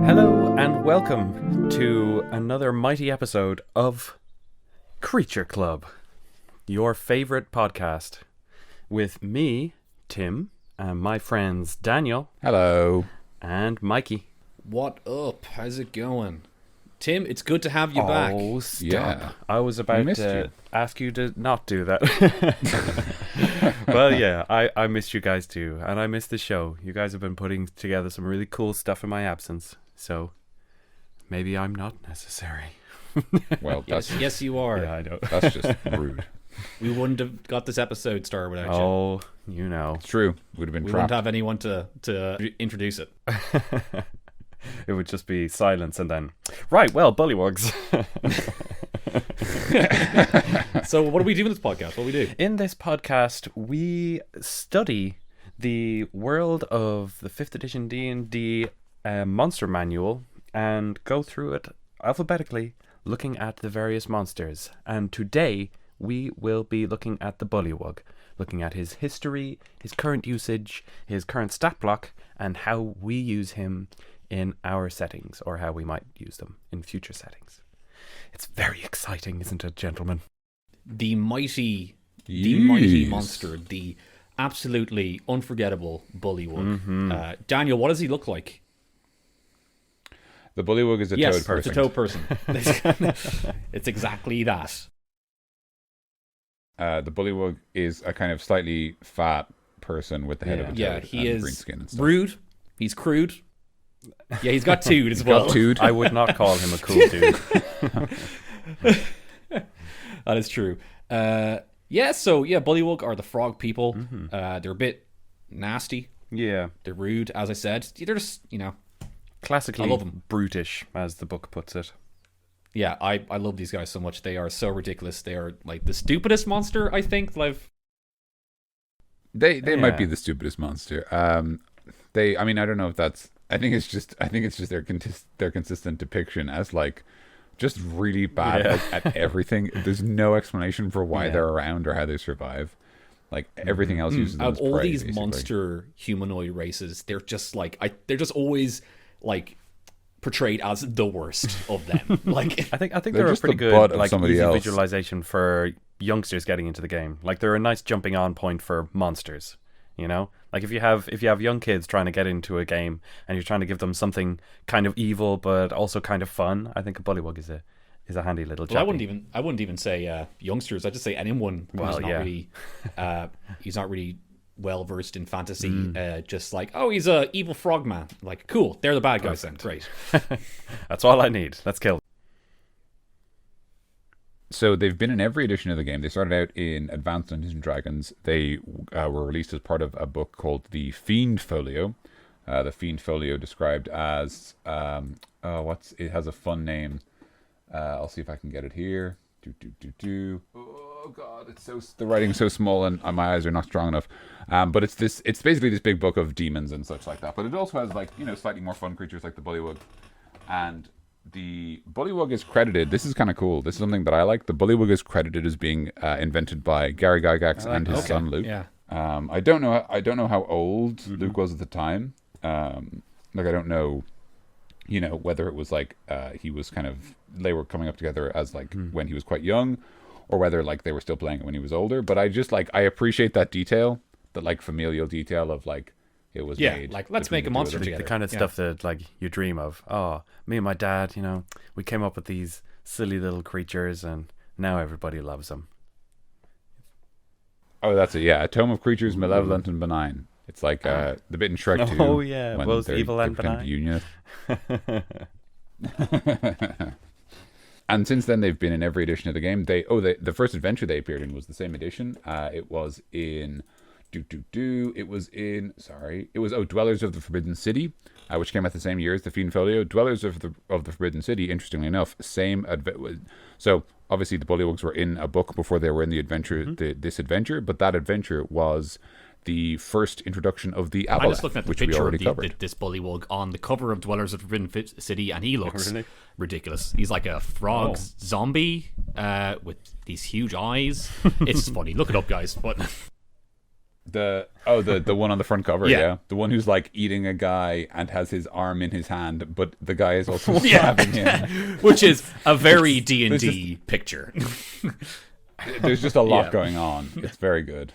Hello and welcome to another mighty episode of Creature Club, your favorite podcast, with me, Tim, and my friends Daniel. Hello. And Mikey. What up? How's it going? Tim, it's good to have you back. Oh, stop. Yeah. I was about to ask you to not do that. Well, yeah, I missed you guys too, and I missed the show. You guys have been putting together some really cool stuff in my absence, so maybe I'm not necessary. Well, yes, you are. Yeah, I know. that's just rude. We wouldn't have got this episode started without you. Oh, you know. It's true. Would have been We trapped. wouldn't have anyone to introduce it. It would just be silence and then, right, well, Bullywugs. So what do we do in this podcast? What do we do? In this podcast, we study the world of the 5th edition D&D monster manual and go through it alphabetically, looking at the various monsters. And today, we will be looking at the Bullywug, looking at his history, his current usage, his current stat block, and how we use him in our settings, or how we might use them in future settings. It's very exciting, isn't it, gentlemen? The mighty Yes. monster, the absolutely unforgettable Bullywug. Mm-hmm. Daniel, what does he look like? The Bullywug is a Yes, toad it's person. a toad person. It's exactly that. The Bullywug is a kind of slightly fat person with the head of a toad Yeah, he and green is skin and stuff. rude. He's crude. Yeah, he's got tood as well. Got tood. I would not call him a cool dude. That is true. Bullywug are the frog people. They're a bit nasty. Yeah. They're rude, as I said. They're just, Classically I love 'em. brutish, as the book puts it. yeah, I love these guys so much. They are so ridiculous. They are like the stupidest monster, I think, that I've... They Yeah. might be the stupidest monster. I mean, I don't know if that's. I think it's just their consistent depiction as like just really bad at everything. There's no explanation for why they're around or how they survive. Like everything else uses them Out as of all prey, these basically. monster humanoid races, they're just like... they're just always, like, portrayed as the worst of them. Like... I think They're they're a just pretty the butt good of like somebody easy else. visualization for youngsters getting into the game. Like they're a nice jumping on point for monsters. You know, like if you have young kids trying to get into a game and you're trying to give them something kind of evil but also kind of fun, I think a Bullywug is a handy little Well, chappy. I wouldn't even say youngsters. I'd just say anyone who's Well, not yeah. really he's not really well versed in fantasy. Just like, oh, he's a evil frogman. Like, cool, they're the bad guys then. Great. That's all I need. Let's kill them. So they've been in every edition of the game. They started out in Advanced Dungeons and Dragons. They were released as part of a book called the Fiend Folio. The Fiend Folio described as it has a fun name. I'll see if I can get it here. Oh god, the writing's so small and my eyes are not strong enough. But it's basically this big book of demons and such like that. But it also has like slightly more fun creatures like the Bullywug. And the Bullywug is credited. This is kind of cool. This is something that I like. The Bullywug is credited as being invented by Gary Gygax and his son Luke. Yeah. I don't know how old Luke was at the time. I don't know, whether it was like he was kind of they were coming up together as like when he was quite young, or whether like they were still playing it when he was older. But I just I appreciate that detail, that like familial detail of like. It was made. Like let's between make a the two of monster them. together. The kind of stuff that like you dream of. Oh, me and my dad, we came up with these silly little creatures and now everybody loves them. Oh, that's it. Yeah, a tome of creatures malevolent and benign. It's like the bit in Shrek 2. Oh, yeah, when both they're- evil they and pretend to be benign. Union. And since then, they've been in every edition of the game. The first adventure they appeared in was the same edition. It was in Dwellers of the Forbidden City, which came out the same year as the Fiend Folio. Dwellers of the Forbidden City, interestingly enough, so obviously the Bullywugs were in a book before they were in the adventure, this adventure, but that adventure was the first introduction of the I'm aboleth, just looking at the which we picture of already covered. this Bullywug on the cover of Dwellers of the Forbidden City, and he looks Really? ridiculous. He's like a frog zombie with these huge eyes. It's funny. Look it up, guys. But The one on the front cover, Yeah. the one who's like eating a guy and has his arm in his hand, but the guy is also stabbing him. which is a very D&D picture. There's just a lot Yeah. going on. It's very good.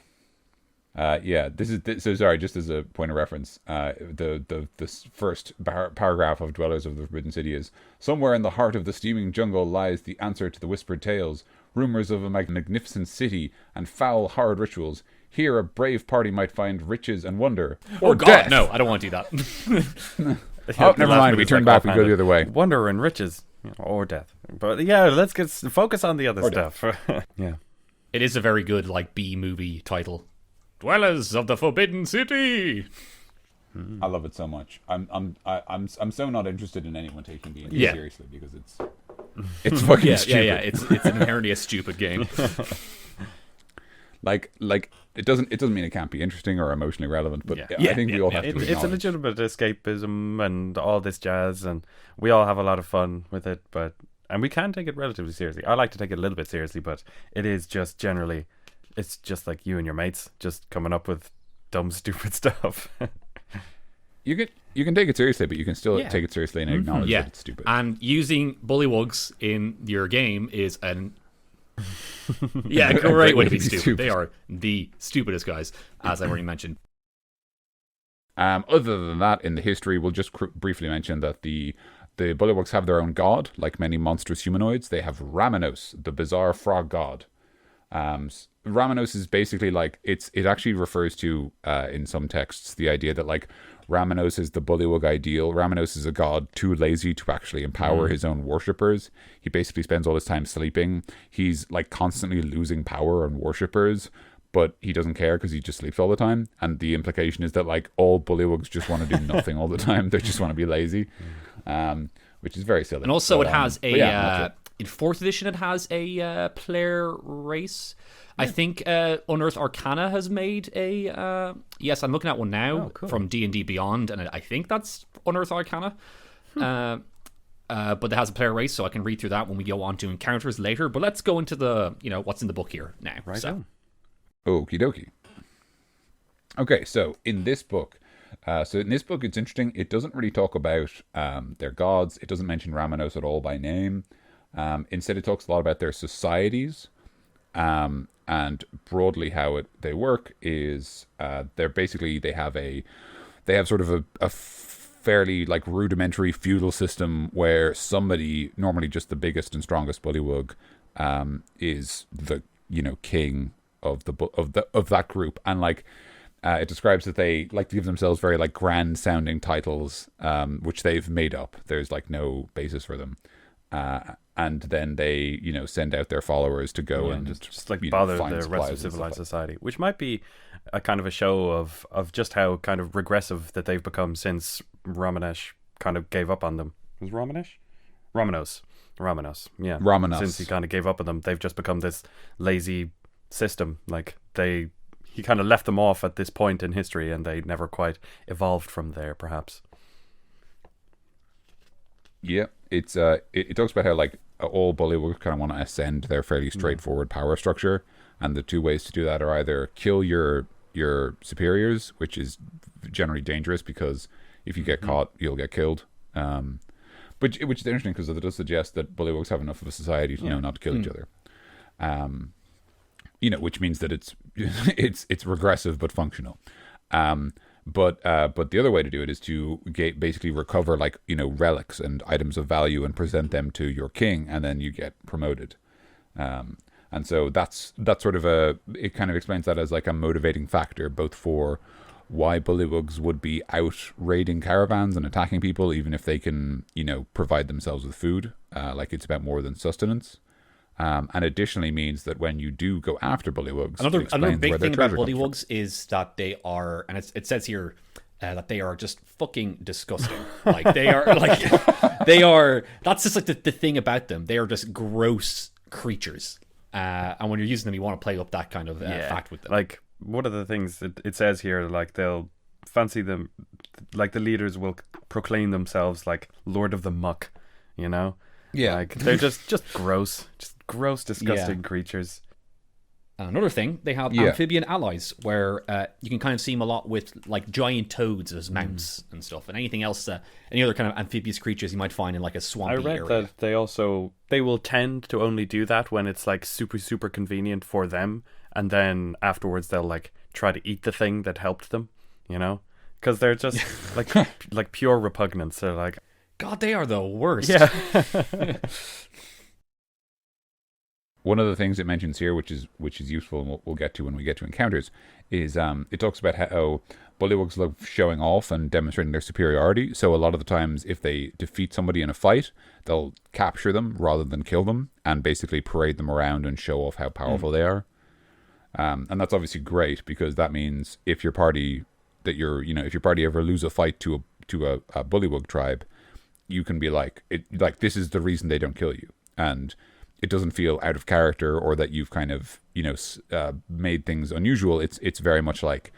So sorry, just as a point of reference, the first paragraph of Dwellers of the Forbidden City is: somewhere in the heart of the steaming jungle lies the answer to the whispered tales, rumors of a magnificent city, and foul, hard rituals. Here a brave party might find riches and wonder, or God, death. no, I don't want to do that. Oh, never mind. We turn back. We go the other way. Wonder and riches, or death. But yeah, let's focus on the other stuff. Yeah. It is a very good like B movie title. Dwellers of the Forbidden City. I love it so much. I'm so not interested in anyone taking D&D Yeah. seriously because it's fucking stupid. Yeah. It's inherently a stupid game. Like it doesn't mean it can't be interesting or emotionally relevant, but Yeah. I think we all have to It's a acknowledge. legitimate escapism and all this jazz, and we all have a lot of fun with it. And we can take it relatively seriously. I like to take it a little bit seriously, but it is just generally, it's just like you and your mates just coming up with dumb, stupid stuff. You can take it seriously, but you can still take it seriously and acknowledge Yeah, that it's stupid. and using bullywugs in your game is an great way to be stupid. They are the stupidest guys, as I already mentioned. Other than that, in the history, we'll just briefly mention that the Bullywugs have their own god. Like many monstrous humanoids, they have Ramenos, the bizarre frog god. Ramenos is basically like it actually refers to in some texts the idea that like Ramenos is the Bullywug ideal. Ramenos is a god too lazy to actually empower his own worshippers. He basically spends all his time sleeping. He's like constantly losing power on worshippers, but he doesn't care because he just sleeps all the time. And the implication is that like all Bullywugs just want to do nothing all the time. They just want to be lazy, which is very silly. And also, But, it has that's it. in 4th edition, it has a player race. I think Unearthed Arcana has made a... yes, I'm looking at one now from D&D Beyond, and I think that's Unearthed Arcana. But it has a player race, so I can read through that when we go on to encounters later. But let's go into the, what's in the book here now. Right So, on. Okie dokie. Okay, so in this book, it's interesting. It doesn't really talk about their gods. It doesn't mention Ramenos at all by name. Instead, it talks a lot about their societies. And broadly how they work is they have sort of a fairly like rudimentary feudal system where somebody, normally just the biggest and strongest bullywug, is the king of that group, and like it describes that they like to give themselves very like grand sounding titles, which they've made up. There's like no basis for them. And then they, send out their followers to go and just like bother find the rest supplies of and stuff civilized like society, which might be a kind of a show of just how kind of regressive that they've become since Ramenesh kind of gave up on them. Was it Ramenesh? Ramenos, yeah. Ramenos. Since he kind of gave up on them, they've just become this lazy system. Like he kind of left them off at this point in history, and they never quite evolved from there, perhaps. Yeah, it talks about how like all bullywugs kind of want to ascend their fairly straightforward power structure, and the two ways to do that are either kill your superiors, which is generally dangerous because if you get caught, you'll get killed. Which is interesting because it does suggest that bullywugs have enough of a society to not to kill each other. Which means that it's it's regressive but functional. But the other way to do it is to basically recover like relics and items of value and present them to your king, and then you get promoted. And so that's sort of it kind of explains that as like a motivating factor, both for why bullywugs would be out raiding caravans and attacking people, even if they can provide themselves with food. Like it's about more than sustenance. And additionally means that when you do go after bullywugs, another big thing about bullywugs bullywugs is that they are, and it says here that they are just fucking disgusting. Like they are, That's just like the thing about them. They are just gross creatures. And when you're using them, you want to play up that kind of fact with them. Like one of the things it says here, like they'll fancy them, like the leaders will proclaim themselves like Lord of the Muck, you know? Yeah. Like they're just gross, disgusting creatures. Another thing, they have amphibian allies where you can kind of see them a lot with like giant toads as mounts and stuff, and anything else, any other kind of amphibious creatures you might find in like a swampy area. I read that they will tend to only do that when it's like super convenient for them, and then afterwards they'll like try to eat the thing that helped them, you know, because they're just like pure repugnance. They're like, God, they are the worst. Yeah. One of the things it mentions here, which is useful, and we'll get to when we get to encounters, is it talks about how bullywugs love showing off and demonstrating their superiority. So a lot of the times, if they defeat somebody in a fight, they'll capture them rather than kill them, and basically parade them around and show off how powerful they are. And that's obviously great, because that means if your party ever lose a fight to a bullywug tribe, you can be like this is the reason they don't kill you, and it doesn't feel out of character or that you've kind of made things unusual. It's very much like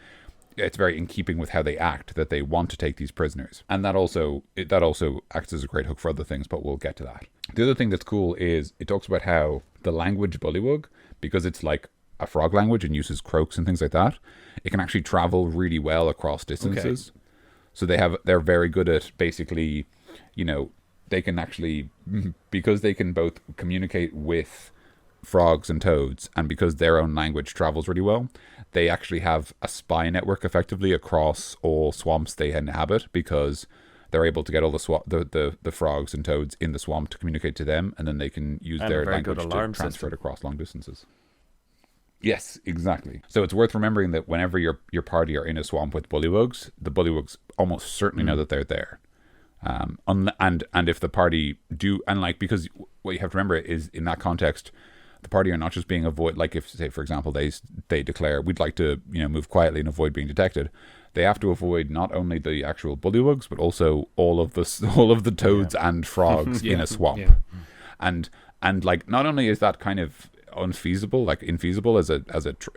it's very in keeping with how they act, that they want to take these prisoners, and that also acts as a great hook for other things. But we'll get to that. The other thing that's cool is it talks about how the language Bullywug, because it's like a frog language and uses croaks and things like that, it can actually travel really well across distances. Okay. So they're very good at basically, they can actually, because they can both communicate with frogs and toads, and because their own language travels really well, they actually have a spy network effectively across all swamps they inhabit, because they're able to get all the frogs and toads in the swamp to communicate to them, and then they can use their language to transfer it across long distances. Yes, exactly. So it's worth remembering that whenever your party are in a swamp with bullywugs, the bullywugs almost certainly know that they're there. And if the party do, and like, because what you have to remember is in that context, the party are not just being like if, say, for example, they declare we'd like to move quietly and avoid being detected, they have to avoid not only the actual bullywugs but also all of the toads and frogs in a swamp. And like, not only is that kind of infeasible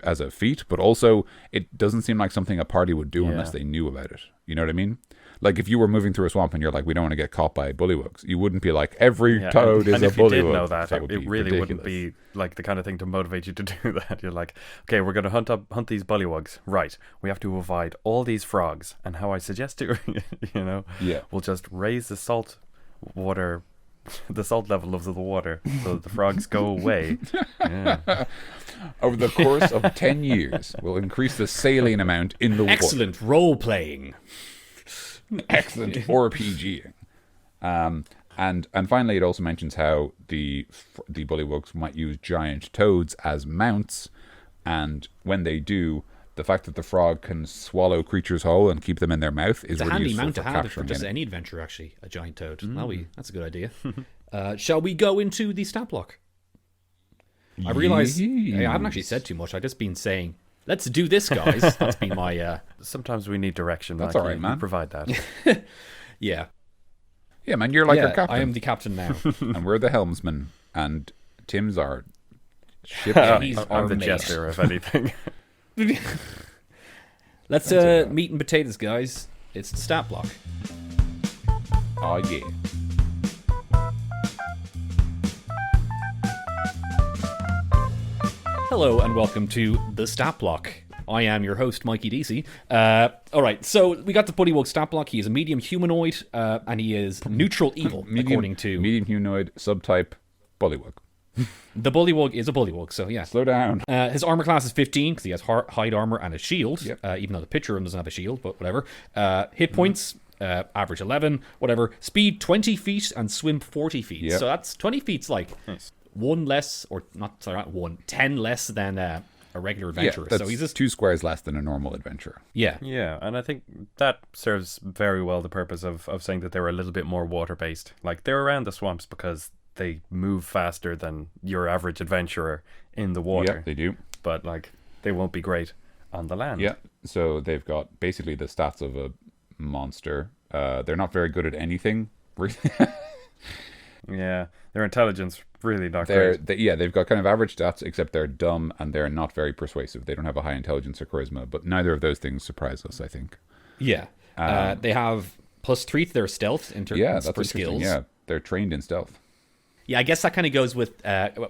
as a feat, but also it doesn't seem like something a party would do unless they knew about it. You know what I mean? Like if you were moving through a swamp and you're like, we don't want to get caught by bullywugs, you wouldn't be like, every toad is a bullywug. And if you did know that it really ridiculous. Wouldn't be like the kind of thing to motivate you to do that. You're like, okay, we're going to hunt these bullywugs. Right. We have to avoid all these frogs. And how I suggest to, we'll just raise the salt level of the water so that the frogs go away. Yeah. Over the course of 10 years, we'll increase the saline amount in the water. Excellent role-playing. Excellent RPGing. And finally, it also mentions how the bullywugs might use giant toads as mounts, and when they do, the fact that the frog can swallow creatures whole and keep them in their mouth is really useful mount for to have capturing for just any adventure. Actually, a giant toad. That's a good idea. Shall we go into the stat block? I realise I haven't actually said too much. I've just been saying, let's do this, guys. That's been my... Sometimes we need direction. That's all right, man. Provide that. Yeah. Yeah, man, you're like our captain. I am the captain now. And we're the helmsman. And Tim's our ship. I'm the jester, if anything. Let's meat and potatoes, guys. It's the stat block. Oh, yeah. Hello and welcome to the Stat Block. I am your host, Mikey DC. Alright, so we got the Bullywug Stat Block. He is a medium humanoid, and he is neutral evil, according to... Medium humanoid, subtype, Bullywug. The Bullywug is a Bullywug, so yeah. Slow down. His armor class is 15, because he has hide armor and a shield, even though the picture of him doesn't have a shield, but whatever. Hit points, average 11, whatever. Speed 20 feet and swim 40 feet. So that's 20 feet's like... Nice. 10 less than a regular adventurer. That's so he's just 2 squares less than a normal adventurer. Yeah, and I think that serves very well the purpose of saying that they were a little bit more water based. Like they're around the swamps because they move faster than your average adventurer in the water. Yeah, they do. But like they won't be great on the land. Yeah, so they've got basically the stats of a monster. They're not very good at anything. Yeah, their intelligence really not great. They've got kind of average stats, except they're dumb and they're not very persuasive. They don't have a high intelligence or charisma, but neither of those things surprise us, I think. Yeah. They have +3 to their stealth in terms for skills. Yeah, they're trained in stealth. Yeah, I guess that kind of goes with,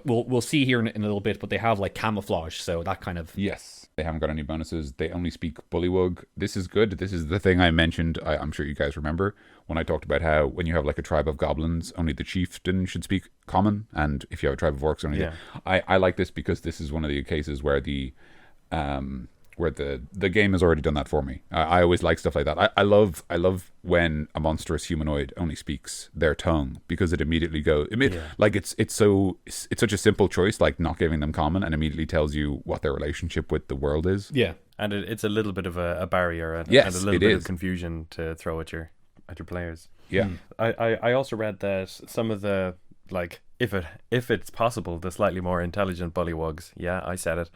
we'll see here in a little bit, but they have like camouflage, so that kind of... Yes, they haven't got any bonuses. They only speak Bullywug. This is good. This is the thing I mentioned, I'm sure you guys remember, when I talked about how when you have like a tribe of goblins, only the chieftain should speak common, and if you have a tribe of orcs, only I like this because this is one of the cases where the game has already done that for me. I always like stuff like that. I love when a monstrous humanoid only speaks their tongue, because it immediately goes like it's such a simple choice, like not giving them common, and immediately tells you what their relationship with the world is. Yeah, and it's a little bit of a barrier and yes, a little bit of confusion to throw at your players. Yeah, I also read that some of the, like, if it's possible, the slightly more intelligent bullywugs, yeah, I said it,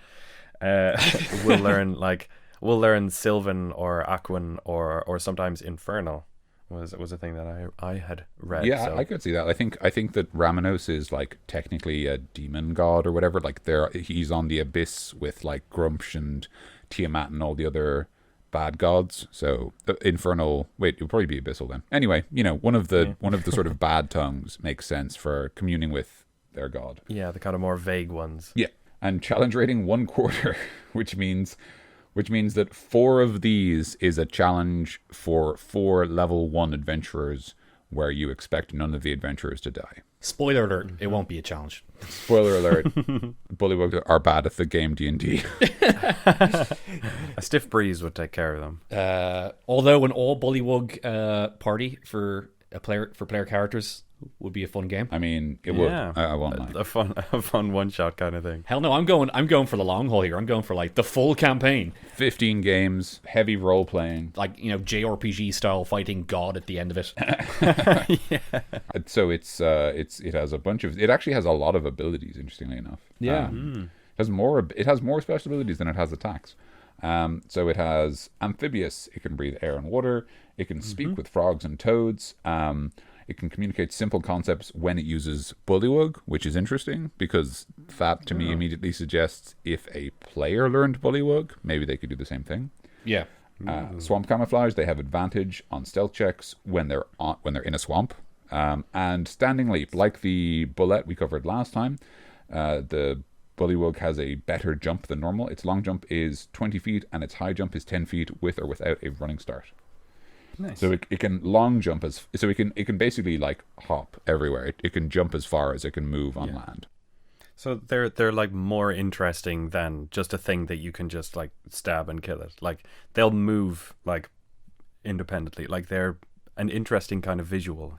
we'll learn Sylvan or Aquan or sometimes Infernal was a thing that I had read. Yeah, so. I could see that. I think that Ramenos is like technically a demon god or whatever. Like he's on the abyss with like Grumsh and Tiamat and all the other bad gods. So Infernal, wait, it would probably be Abyssal then. Anyway, one of the sort of bad tongues makes sense for communing with their god. Yeah, the kind of more vague ones. Yeah. And challenge rating 1/4, which means that 4 of these is a challenge for 4 level 1 adventurers, where you expect none of the adventurers to die. Spoiler alert, it won't be a challenge. Spoiler alert, Bullywug are bad at the game D&D. A stiff breeze would take care of them. Although an all Bullywug party for player characters would be a fun game. I mean, it would. I won't mind. A fun one-shot kind of thing. Hell no, I'm going for the long haul here. I'm going for like the full campaign. 15 games, heavy role playing, like JRPG style fighting God at the end of it. Yeah. So it has a bunch of. It actually has a lot of abilities. Interestingly enough. Yeah. It has more special abilities than it has attacks. So it has amphibious. It can breathe air and water. It can speak with frogs and toads. It can communicate simple concepts when it uses Bullywug, which is interesting, because that to me immediately suggests if a player learned Bullywug, maybe they could do the same thing. Yeah. Swamp camouflage, they have advantage on stealth checks when they're in a swamp. And standing leap, like the bullet we covered last time, the Bullywug has a better jump than normal. Its long jump is 20 feet and its high jump is 10 feet with or without a running start. Nice. So it can long jump it can basically like hop everywhere. It can jump as far as it can move on land. So they're like more interesting than just a thing that you can just like stab and kill it. Like they'll move like independently. Like they're an interesting kind of visual,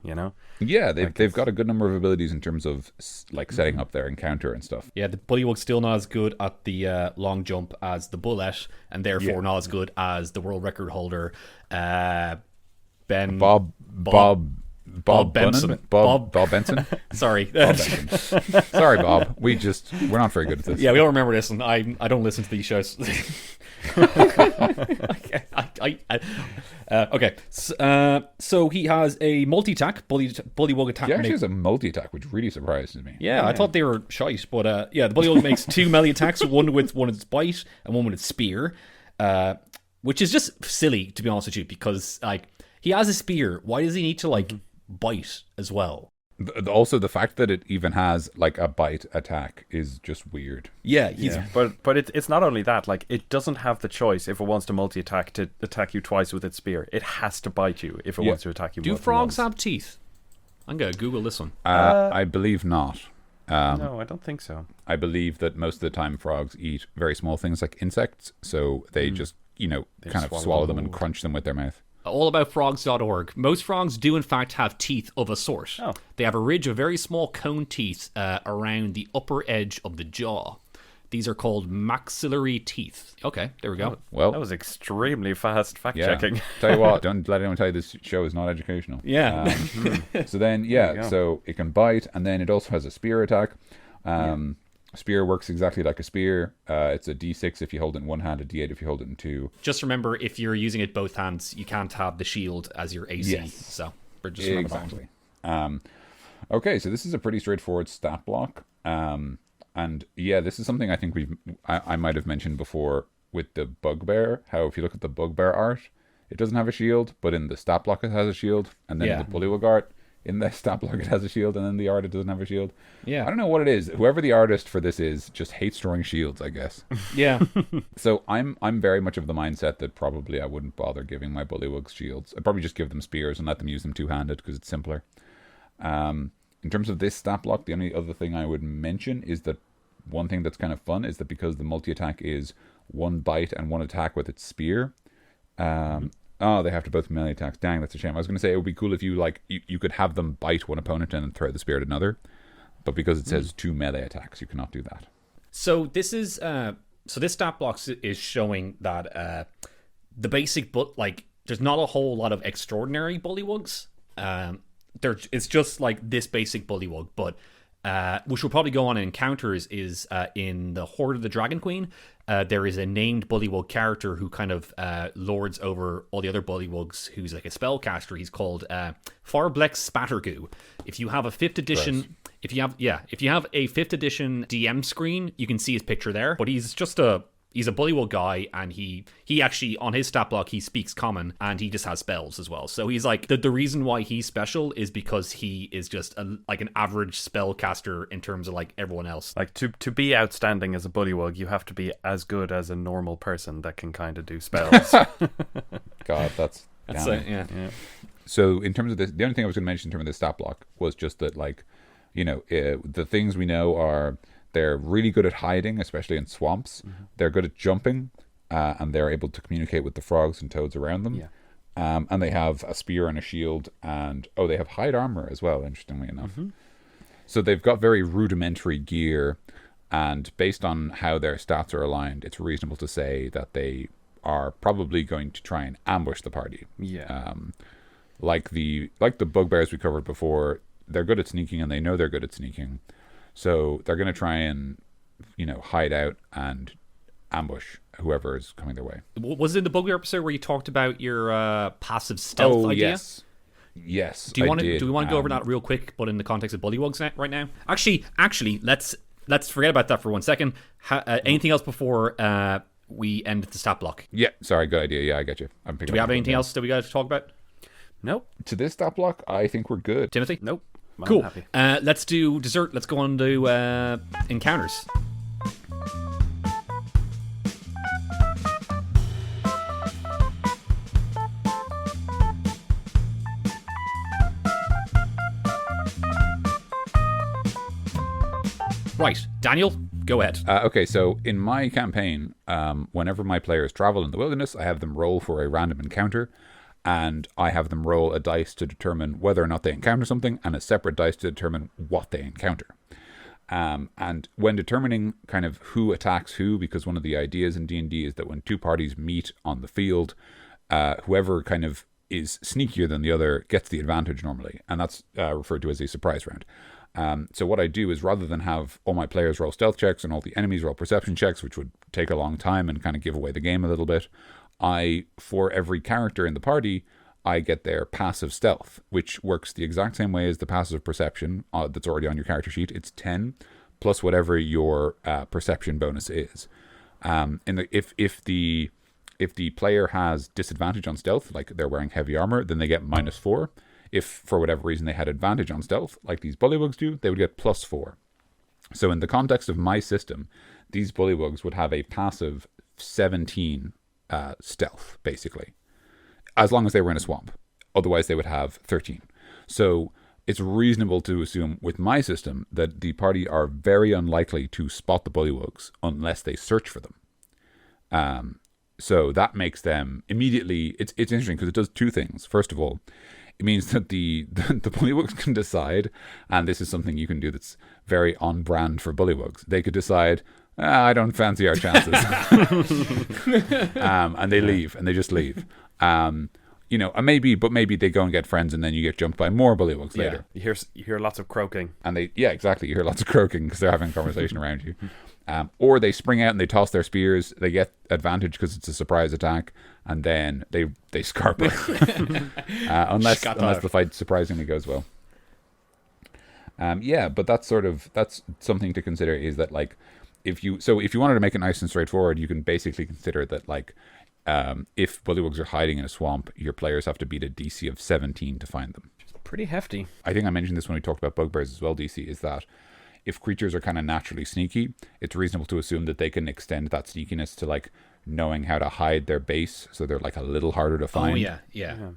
Yeah, they've got a good number of abilities in terms of like setting up their encounter and stuff. Yeah, the Bullywug's still not as good at the long jump as the bullet, and therefore not as good as the world record holder, Bob Benson. Bob Benson. Sorry. Bob Benson. Sorry, Bob. We're not very good at this. Yeah, we all remember this, and I don't listen to these shows. Okay. So he has a multi-attack, Bullywug attack. He actually has a multi-attack, which really surprises me. Yeah, I thought they were shite, but the Bullywug makes 2 melee attacks, one with its bite and one with its spear, which is just silly, to be honest with you, because like he has a spear. Why does he need to like bite as well? Also, the fact that it even has like a bite attack is just weird. Yeah, but it's not only that. Like it doesn't have the choice if it wants to multi-attack to attack you twice with its spear. It has to bite you if it wants to attack you. Do frogs have teeth? I'm gonna Google this one. I believe not. No, I don't think so. I believe that most of the time frogs eat very small things like insects, so they just kind of swallow them and crunch them with their mouth. Allaboutfrogs.org. Most frogs do in fact have teeth of a sort. Oh. They have a ridge of very small cone teeth around the upper edge of the jaw. These are called maxillary teeth. Okay, there we go. Well, that was extremely fast fact-checking. Tell you what, don't let anyone tell you this show is not educational. Yeah. So then, so it can bite, and then it also has a spear attack. Spear works exactly like a spear. It's a D6 if you hold it in one hand, a D8 if you hold it in two. Just remember, if you're using it both hands, you can't have the shield as your AC. Yes. So, just remember exactly. Okay, so this is a pretty straightforward stat block. And yeah, this is something I think I might have mentioned before with the bugbear. How if you look at the bugbear art, it doesn't have a shield, but in the stat block it has a shield, and then in the Bullywug art, in the stat block it has a shield, and then the art it doesn't have a shield. Yeah, I don't know what it is. Whoever the artist for this is just hates drawing shields, I guess. Yeah. So I'm very much of the mindset that probably I wouldn't bother giving my Bullywugs shields. I'd probably just give them spears and let them use them two-handed because it's simpler. In terms of this stat block, the only other thing I would mention is that one thing that's kind of fun is that because the multi-attack is one bite and one attack with its spear, oh, they have to both melee attacks. Dang, that's a shame. I was going to say it would be cool if you could have them bite one opponent and then throw the spear at another, but because it says 2 melee attacks, you cannot do that. So this is this stat block is showing that the basic there's not a whole lot of extraordinary Bullywugs. It's just like this basic Bullywug, but which will probably go on in encounters is in the Horde of the Dragon Queen. There is a named Bullywug character who kind of lords over all the other Bullywugs, who's like a spellcaster. He's called Farblex Spattergoo. If you have a 5th edition... Gross. If you have a 5th edition DM screen, you can see his picture there. But he's a Bullywug guy, and he actually, on his stat block, he speaks common, and he just has spells as well. So he's like, the reason why he's special is because he is just like an average spellcaster in terms of like everyone else. Like to be outstanding as a Bullywug, you have to be as good as a normal person that can kind of do spells. God, that's yeah. So in terms of this, the only thing I was going to mention in terms of the stat block was just that, like, you know, the things we know are they're really good at hiding, especially in swamps. Mm-hmm. They're good at jumping, and they're able to communicate with the frogs and toads around them. Yeah. And they have a spear and a shield, and they have hide armor as well, interestingly enough. Mm-hmm. So they've got very rudimentary gear, and based on how their stats are aligned, it's reasonable to say that they are probably going to try and ambush the party. Yeah. Like the bugbears we covered before, they're good at sneaking, and they know they're good at sneaking. So they're going to try and, hide out and ambush whoever is coming their way. Was it in the Bugbear episode where you talked about your passive stealth idea? Yes. Do we want to go over that real quick, but in the context of Bullywugs right now? Actually, let's forget about that for 1 second. Anything else before we end the stat block? Yeah, sorry, good idea. Yeah, I get you. Do we have anything else that we got to talk about? Nope. To this stat block, I think we're good. Timothy? Nope. Cool. Let's do dessert. Let's go on to encounters. Right, Daniel, go ahead. Okay, so in my campaign, whenever my players travel in the wilderness, I have them roll for a random encounter, and I have them roll a dice to determine whether or not they encounter something, and a separate dice to determine what they encounter. And when determining kind of who attacks who, because one of the ideas in D&D is that when two parties meet on the field, whoever kind of is sneakier than the other gets the advantage normally, and that's referred to as a surprise round. So what I do is, rather than have all my players roll stealth checks and all the enemies roll perception checks, which would take a long time and kind of give away the game a little bit, for every character in the party, I get their passive stealth, which works the exact same way as the passive perception that's already on your character sheet. It's 10 plus whatever your perception bonus is. If the player has disadvantage on stealth, like they're wearing heavy armor, then they get -4. If for whatever reason they had advantage on stealth, like these Bullywugs do, they would get +4. So in the context of my system, these Bullywugs would have a passive 17 stealth, basically, as long as they were in a swamp. Otherwise, they would have 13. So it's reasonable to assume with my system that the party are very unlikely to spot the Bullywugs unless they search for them. So that makes them immediately... It's interesting because it does two things. First of all, it means that the Bullywugs can decide, and this is something you can do that's very on brand for Bullywugs. They could decide, I don't fancy our chances. And they leave, and they just leave. And maybe they go and get friends, and then you get jumped by more Bullywugs later. You hear lots of croaking. And exactly. You hear lots of croaking because they're having a conversation around you. Or they spring out and they toss their spears. They get advantage because it's a surprise attack, and then they scarper. Unless the fight surprisingly goes well. But that's something to consider, is that like if you wanted to make it nice and straightforward, you can basically consider that like if bullywugs are hiding in a swamp, your players have to beat a DC of 17 to find them. Pretty hefty. I think I mentioned this when we talked about bugbears as well, DC, is that if creatures are kind of naturally sneaky, it's reasonable to assume that they can extend that sneakiness to like knowing how to hide their base, so they're like a little harder to find. Oh yeah.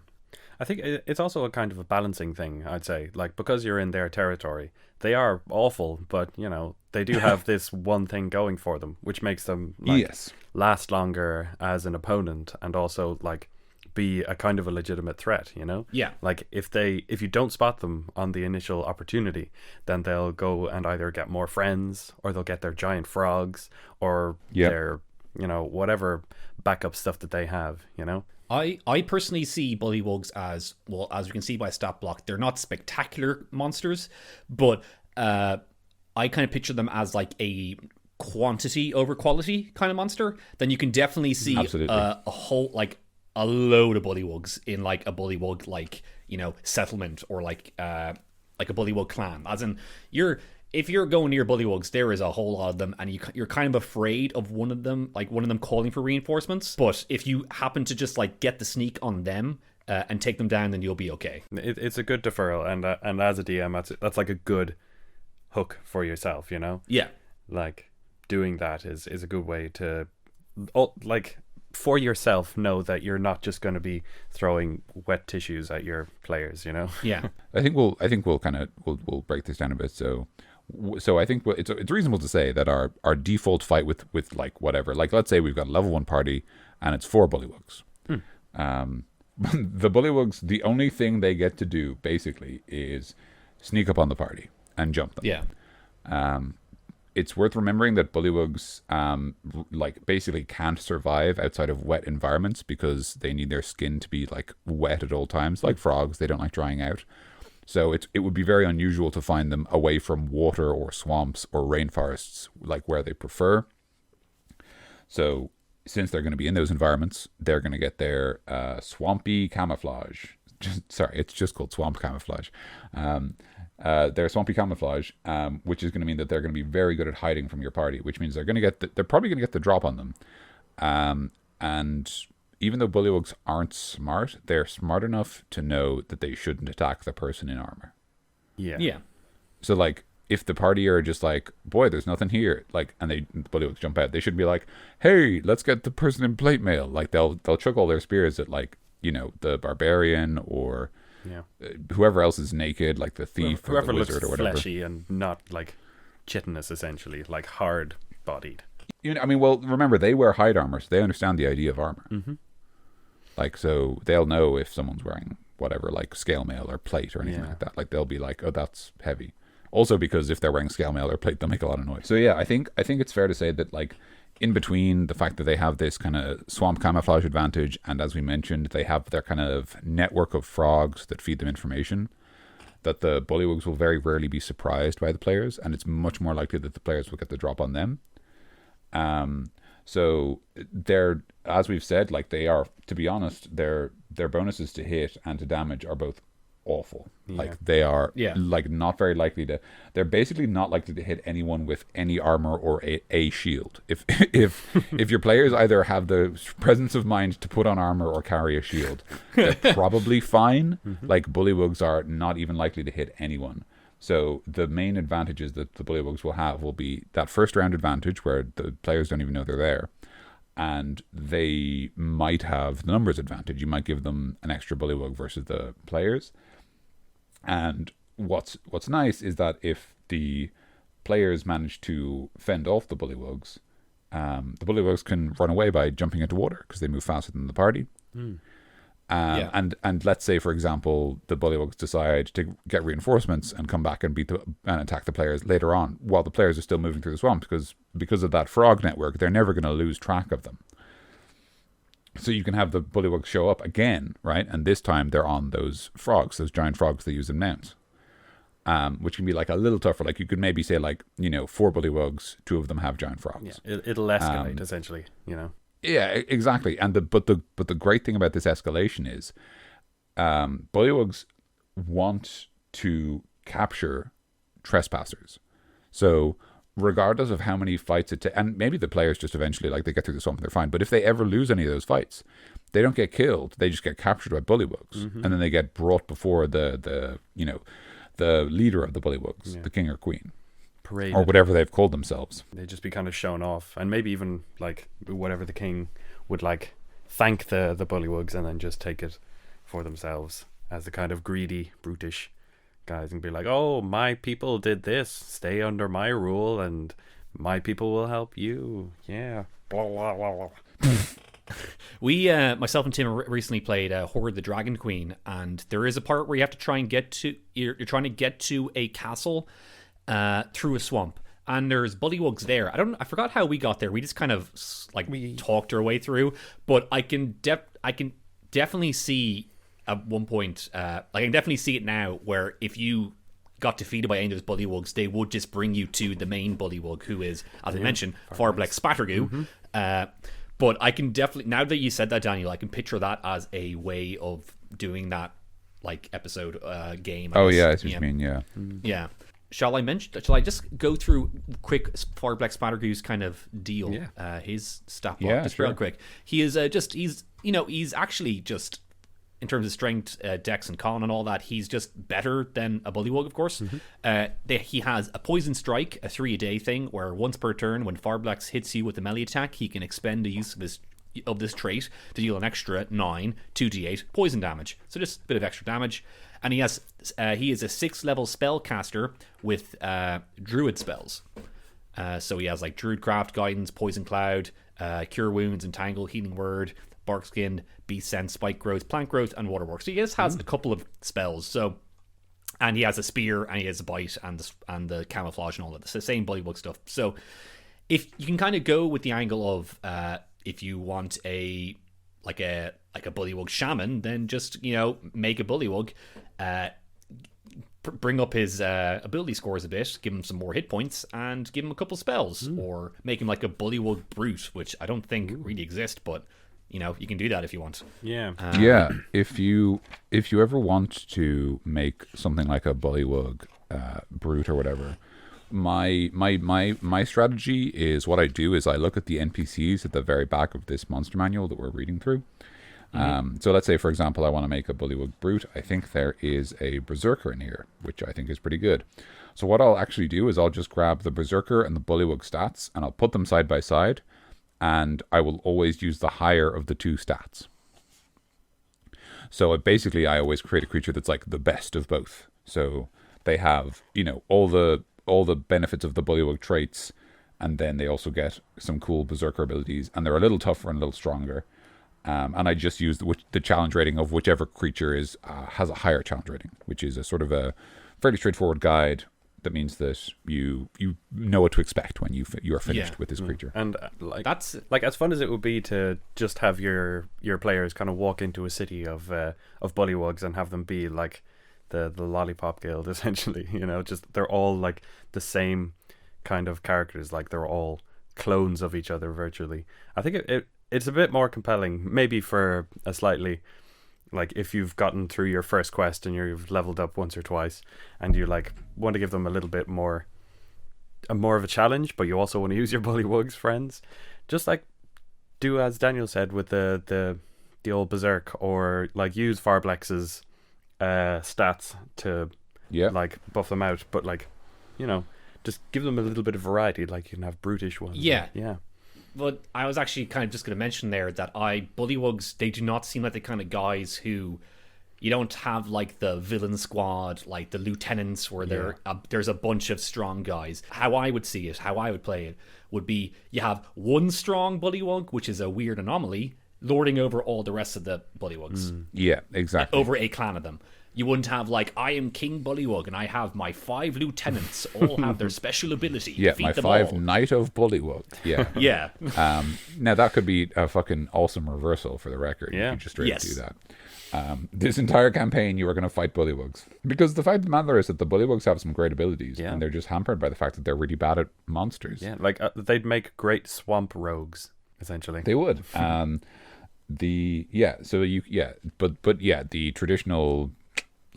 I think it's also a kind of a balancing thing, I'd say. Like, because you're in their territory, they are awful, but, you know, they do have this one thing going for them, which makes them, like, last longer as an opponent, and also, like, be a kind of a legitimate threat, you know? Yeah. Like, if you don't spot them on the initial opportunity, then they'll go and either get more friends, or they'll get their giant frogs, or their, you know, whatever backup stuff that they have, you know? I personally see bullywugs as, well, as we can see by stat block, they're not spectacular monsters, but I kind of picture them as like a quantity over quality kind of monster. Then you can definitely see a whole, like, a load of bullywugs in like a bullywug, like, you know, settlement, or like a bullywug clan. As in, if you're going near bullywugs, there is a whole lot of them, and you're kind of afraid of one of them calling for reinforcements. But if you happen to just like get the sneak on them and take them down, then you'll be okay. It's a good deferral, and as a DM, that's like a good hook for yourself, you know? Yeah. Like, doing that is a good way to, like, for yourself, know that you're not just going to be throwing wet tissues at your players, you know? Yeah. I think we'll break this down a bit. So I think it's reasonable to say that our default fight with like whatever, like let's say we've got a level 1 party and it's 4 bullywugs. The bullywugs, the only thing they get to do basically is sneak up on the party and jump them. Yeah. It's worth remembering that bullywugs like basically can't survive outside of wet environments, because they need their skin to be like wet at all times. Like frogs, they don't like drying out. So it would be very unusual to find them away from water or swamps or rainforests, like where they prefer. So since they're going to be in those environments, they're going to get their swampy camouflage. It's just called swamp camouflage. Their swampy camouflage, which is going to mean that they're going to be very good at hiding from your party, which means they're probably going to get the drop on them. And even though bullywugs aren't smart, they're smart enough to know that they shouldn't attack the person in armor. Yeah. So like, if the party are just like, boy, there's nothing here, like, and the bullywugs jump out, they should be like, hey, let's get the person in plate mail. Like, they'll chuck all their spears at, like, you know, the barbarian or whoever else is naked, like the thief or the wizard looks or whatever. Fleshy and not like chitinous, essentially, like hard bodied. You know, I mean, well, remember, they wear hide armor, so they understand the idea of armor. Mm-hmm. Like, so they'll know if someone's wearing whatever, like scale mail or plate or anything like that. Like, they'll be like, oh, that's heavy. Also, because if they're wearing scale mail or plate, they'll make a lot of noise. So yeah, I think it's fair to say that, like, in between the fact that they have this kind of swamp camouflage advantage, and as we mentioned, they have their kind of network of frogs that feed them information, that the bullywugs will very rarely be surprised by the players, and it's much more likely that the players will get the drop on them. So they're, as we've said, like, they are, to be honest, their bonuses to hit and to damage are both awful. Like, they are like not very likely to, they're basically not likely to hit anyone with any armor or a shield. If your players either have the presence of mind to put on armor or carry a shield, they're probably fine. Like, bullywugs are not even likely to hit anyone. So the main advantages that the bullywugs will have will be that first round advantage where the players don't even know they're there, and they might have the numbers advantage. You might give them an extra bullywug versus the players. And what's nice is that if the players manage to fend off the bullywugs can run away by jumping into water because they move faster than the party. And let's say, for example, the bullywugs decide to get reinforcements and come back and attack the players later on while the players are still moving through the swamp, because of that frog network, they're never going to lose track of them. So you can have the bullywugs show up again, right? And this time they're on those frogs, those giant frogs they use in mounts, which can be like a little tougher. Like, you could maybe say, like, 4 bullywugs, 2 of them have giant frogs. Yeah, it'll escalate essentially, Yeah, exactly. And the great thing about this escalation is, bullywugs want to capture trespassers. So regardless of how many fights and maybe the players just eventually, like, they get through the swamp and they're fine, but if they ever lose any of those fights, they don't get killed, they just get captured by bullywugs, and then they get brought before the leader of the bullywugs, the king or queen, paraded, or whatever they've called themselves. They'd just be kind of shown off, and maybe even like whatever the king would like thank the bullywugs and then just take it for themselves as the kind of greedy, brutish guys, and be like, oh, my people did this, stay under my rule and my people will help you. Yeah. Blah, blah, blah, blah. We, myself and Tim recently played Horde the Dragon Queen, and there is a part where you have to try and get to, you're trying to get to a castle through a swamp, and there's bullywugs there. I forgot how we got there. We just kind of like talked our way through, but I can definitely see at one point, I can definitely see it now, where if you got defeated by any of those bullywugs, they would just bring you to the main bullywug, who is, as I mentioned, Farbleck Spattergoo. But I can definitely, now that you said that, Daniel, I can picture that as a way of doing that, like, episode game. Oh, yeah, I see what you mean, yeah. Yeah. Shall I just go through quick Farbleck Spattergoo's kind of deal? Yeah. His stat block, just real quick. He is he's actually just, in terms of strength, dex, and con and all that, he's just better than a bullywug, of course. He has a poison strike, a 3-a-day thing, where once per turn, when Farblex hits you with a melee attack, he can expend the use of this trait to deal an extra 9 2d8 poison damage. So just a bit of extra damage. And he is a 6th level spellcaster with druid spells. So he has like Druidcraft, Guidance, Poison Cloud, Cure Wounds, Entangle, Healing Word, Bark Skin, Beast Sense, Spike Growth, Plant Growth, and Waterworks. So he just has a couple of spells. So, and he has a spear, and he has a bite, and the camouflage and all that. It's the same bullywug stuff. So if you can kind of go with the angle of if you want a bullywug shaman, then just make a bullywug, bring up his ability scores a bit, give him some more hit points, and give him a couple spells, or make him like a bullywug brute, which I don't think really exists, but you can do that if you want. Yeah. If you ever want to make something like a bullywug brute or whatever, my strategy is, what I do is I look at the NPCs at the very back of this monster manual that we're reading through. So let's say, for example, I want to make a bullywug brute. I think there is a berserker in here, which I think is pretty good. So what I'll actually do is I'll just grab the berserker and the bullywug stats, and I'll put them side by side, and I will always use the higher of the two stats. So I always create a creature that's like the best of both. So they have, all the benefits of the bullywug traits, and then they also get some cool berserker abilities, and they're a little tougher and a little stronger. And I just use the challenge rating of whichever creature has a higher challenge rating, which is a sort of a fairly straightforward guide. That means that you know what to expect when you are finished with this creature. And that's like, as fun as it would be to just have your players kind of walk into a city of bullywugs and have them be like the Lollipop Guild, essentially. Just they're all like the same kind of characters, like they're all clones of each other virtually. I think it's a bit more compelling, maybe for a slightly, like, if you've gotten through your first quest and you've leveled up once or twice, and you like want to give them a little bit more of a challenge, but you also want to use your bullywugs friends, just like do as Daniel said with the old berserk, or like use Farblex's stats to like buff them out, but like just give them a little bit of variety. Like you can have brutish ones. Yeah. But I was actually kind of just going to mention there that bullywugs, they do not seem like the kind of guys who, you don't have like the villain squad, like the lieutenants, where there's a bunch of strong guys. How I would see it, how I would play it, would be you have one strong bullywug, which is a weird anomaly, lording over all the rest of the bullywugs. Yeah, exactly. Over a clan of them. You wouldn't have like, I am King Bullywug and I have my 5 lieutenants, all have their special ability. Yeah, my 5 Knight of Bullywug. Yeah. Yeah. Now that could be a fucking awesome reversal for the record. Yeah. You could just straight do that. This entire campaign you were going to fight bullywugs. Because the fact of the matter is that the bullywugs have some great abilities, and they're just hampered by the fact that they're really bad at monsters. Yeah, like they'd make great swamp rogues, essentially. They would. The traditional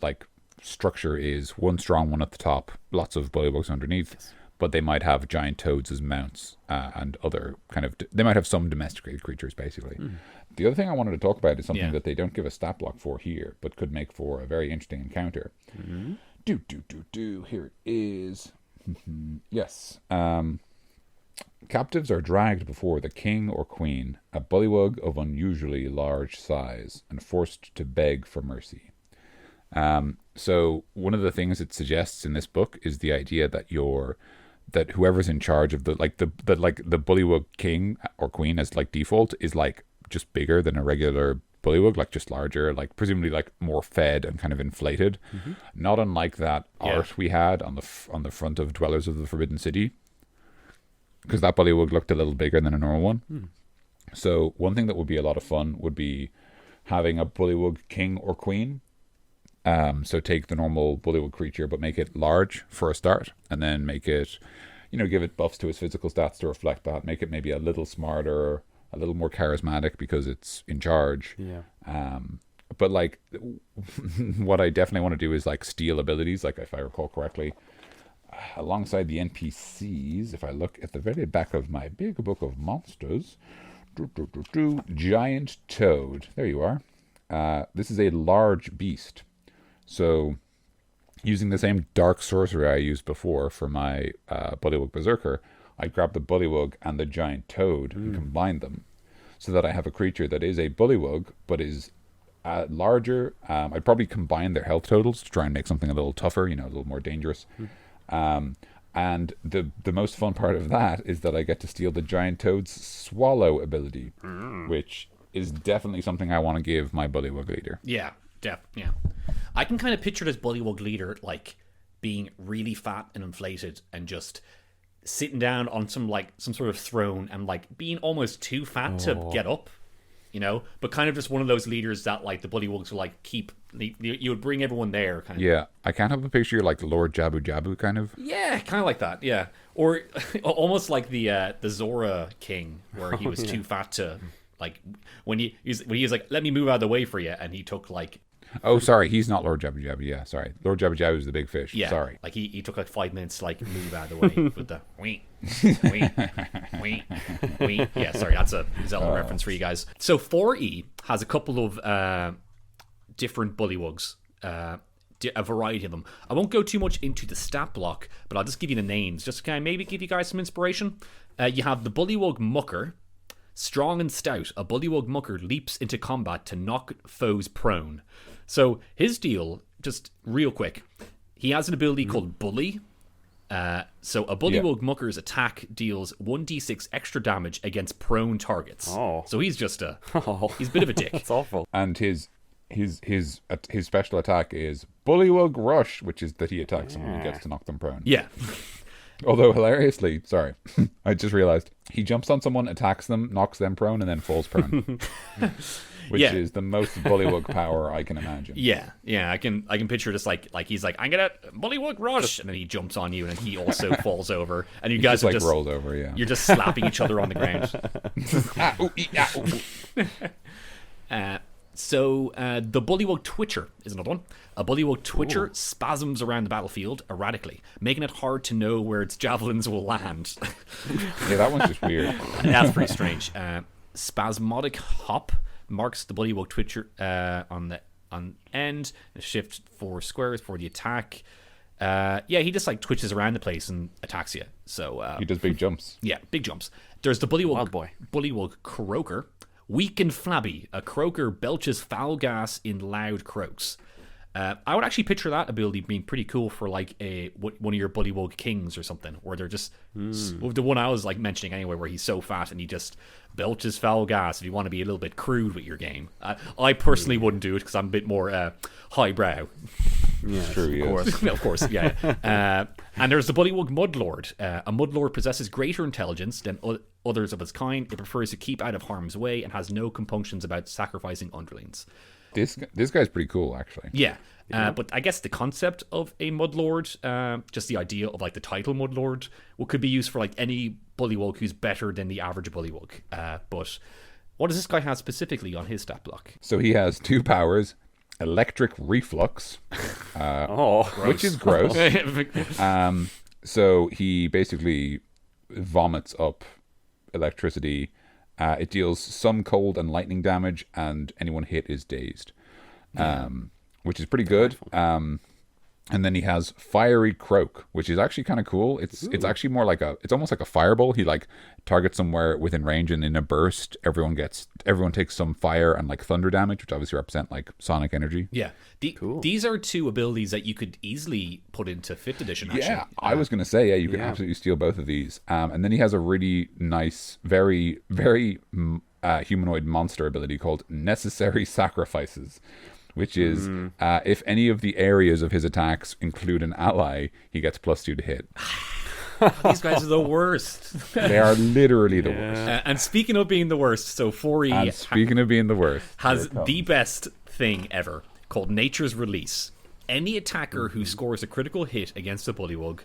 like structure is one strong one at the top, lots of Bullywugs underneath. Yes. But they might have giant toads as mounts and other they might have some domesticated creatures, basically. The other thing I wanted to talk about is something that they don't give a stat block for here, but could make for a very interesting encounter. Here it is. Yes. Captives are dragged before the king or queen, a bullywug of unusually large size, and forced to beg for mercy. So one of the things it suggests in this book is the idea that that whoever's in charge of the bullywug king or queen as like default is like just bigger than a regular bullywug, like just larger, like presumably like more fed and kind of inflated. Not unlike that art we had on the front of Dwellers of the Forbidden City, because that bullywug looked a little bigger than a normal one. So one thing that would be a lot of fun would be having a bullywug king or queen. So take the normal bullywug creature, but make it large for a start, and then make it, give it buffs to its physical stats to reflect that. Make it maybe a little smarter, a little more charismatic because it's in charge. Yeah. But like, what I definitely want to do is like steal abilities, like if I recall correctly, alongside the NPCs. If I look at the very back of my big book of monsters, giant toad. There you are. This is a large beast. So, using the same dark sorcery I used before for my Bullywug Berserker, I grabbed the Bullywug and the giant toad and combined them, so that I have a creature that is a Bullywug, but is larger. I'd probably combine their health totals to try and make something a little tougher, a little more dangerous. And the most fun part of that is that I get to steal the giant toad's swallow ability, which is definitely something I want to give my Bullywug leader. Yeah. Yeah, I can kind of picture this Bullywug leader like being really fat and inflated and just sitting down on some sort of throne and like being almost too fat to get up, but kind of just one of those leaders that like the Bullywugs will like keep. You would bring everyone there, kind of. Yeah, I can't help but picture like the Lord Jabu Jabu kind of. Yeah, kind of like that. Yeah, or almost like the Zora King, where he was too fat to like when he was like, let me move out of the way for you, and he took like. Oh, sorry, he's not Lord Jabu Jabu. Yeah, sorry. Lord Jabu Jabu is the big fish. Yeah, sorry. Like he took like 5 minutes to like move out of the way with the wee. Yeah, sorry, that's a Zelda reference for you guys. So 4E has a couple of different Bullywugs, a variety of them. I won't go too much into the stat block, but I'll just give you the names, just to kind of maybe give you guys some inspiration. You have the Bullywug Mucker. Strong and stout, a Bullywug Mucker leaps into combat to knock foes prone. So his deal, just real quick, he has an ability called Bully. So a Bullywug Mucker's attack deals 1d6 extra damage against prone targets. Oh. So he's just he's a bit of a dick. That's awful. And his special attack is Bullywug Rush, which is that he attacks someone and gets to knock them prone. Yeah. Although hilariously, sorry, I just realized he jumps on someone, attacks them, knocks them prone, and then falls prone. Which is the most Bullywug power I can imagine. Yeah, I can picture just like he's like, I'm gonna Bullywug Rush, and then he jumps on you, and he also falls over, and you guys just rolls over. Yeah, you're just slapping each other on the ground. So the Bullywug Twitcher is another one. A Bullywug Twitcher spasms around the battlefield erratically, making it hard to know where its javelins will land. Yeah, that one's just weird. That's pretty strange. Spasmodic Hop marks the Bullywug Twitcher on end. Shift 4 squares for the attack. He just like twitches around the place and attacks you. So he does big jumps. Yeah, big jumps. There's the Bullywug Wild boy. Bullywug Croaker. Weak and flabby, a croaker belches foul gas in loud croaks. I would actually picture that ability being pretty cool for like one of your Bullywug Kings or something, where they're just the one I was like mentioning anyway, where he's so fat and he just belches foul gas. If you want to be a little bit crude with your game, I personally wouldn't do it because I'm a bit more highbrow. Yeah, true. Of course, yeah. And there's the Bullywug Mudlord. A Mudlord possesses greater intelligence than others of its kind. It prefers to keep out of harm's way and has no compunctions about sacrificing underlings. This guy's pretty cool, actually. Yeah. But I guess the concept of a Mudlord, just the idea of like the title Mudlord, could be used for like any Bullywug who's better than the average Bullywug. But what does this guy have specifically on his stat block? So he has 2 powers, electric reflux, Oh, which is gross. So he basically vomits up electricity. It deals some cold and lightning damage, and anyone hit is dazed, which is pretty good. And then he has Fiery Croak, which is actually kind of cool. It's actually more like it's almost like a fireball. He like targets somewhere within range, and in a burst, everyone takes some fire and like thunder damage, which obviously represent like sonic energy. Yeah, these are two abilities that you could easily put into 5th edition. Actually. Yeah, I was gonna say you can absolutely steal both of these. And then he has a really nice, very very humanoid monster ability called Necessary Sacrifices, which is if any of the areas of his attacks include an ally, he gets +2 to hit. These guys are the worst. They are literally the worst. And speaking of being the worst, so 4E has the best thing ever called Nature's Release. Any attacker who scores a critical hit against a Bullywug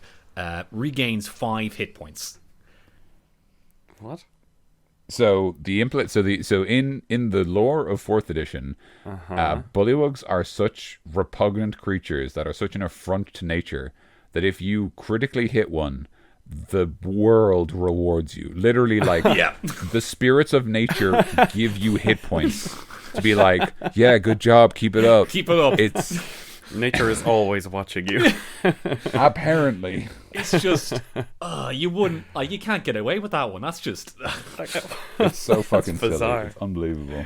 regains 5 hit points. What? So in the lore of 4th edition, Bullywugs are such repugnant creatures that are such an affront to nature that if you critically hit one, the world rewards you. Literally, like the spirits of nature give you hit points to be like, yeah, good job, keep it up. Keep it up. It's nature is always watching you. Apparently. It's just, you wouldn't, like, you can't get away with that one. That's just, it's so fucking bizarre. silly. It's unbelievable.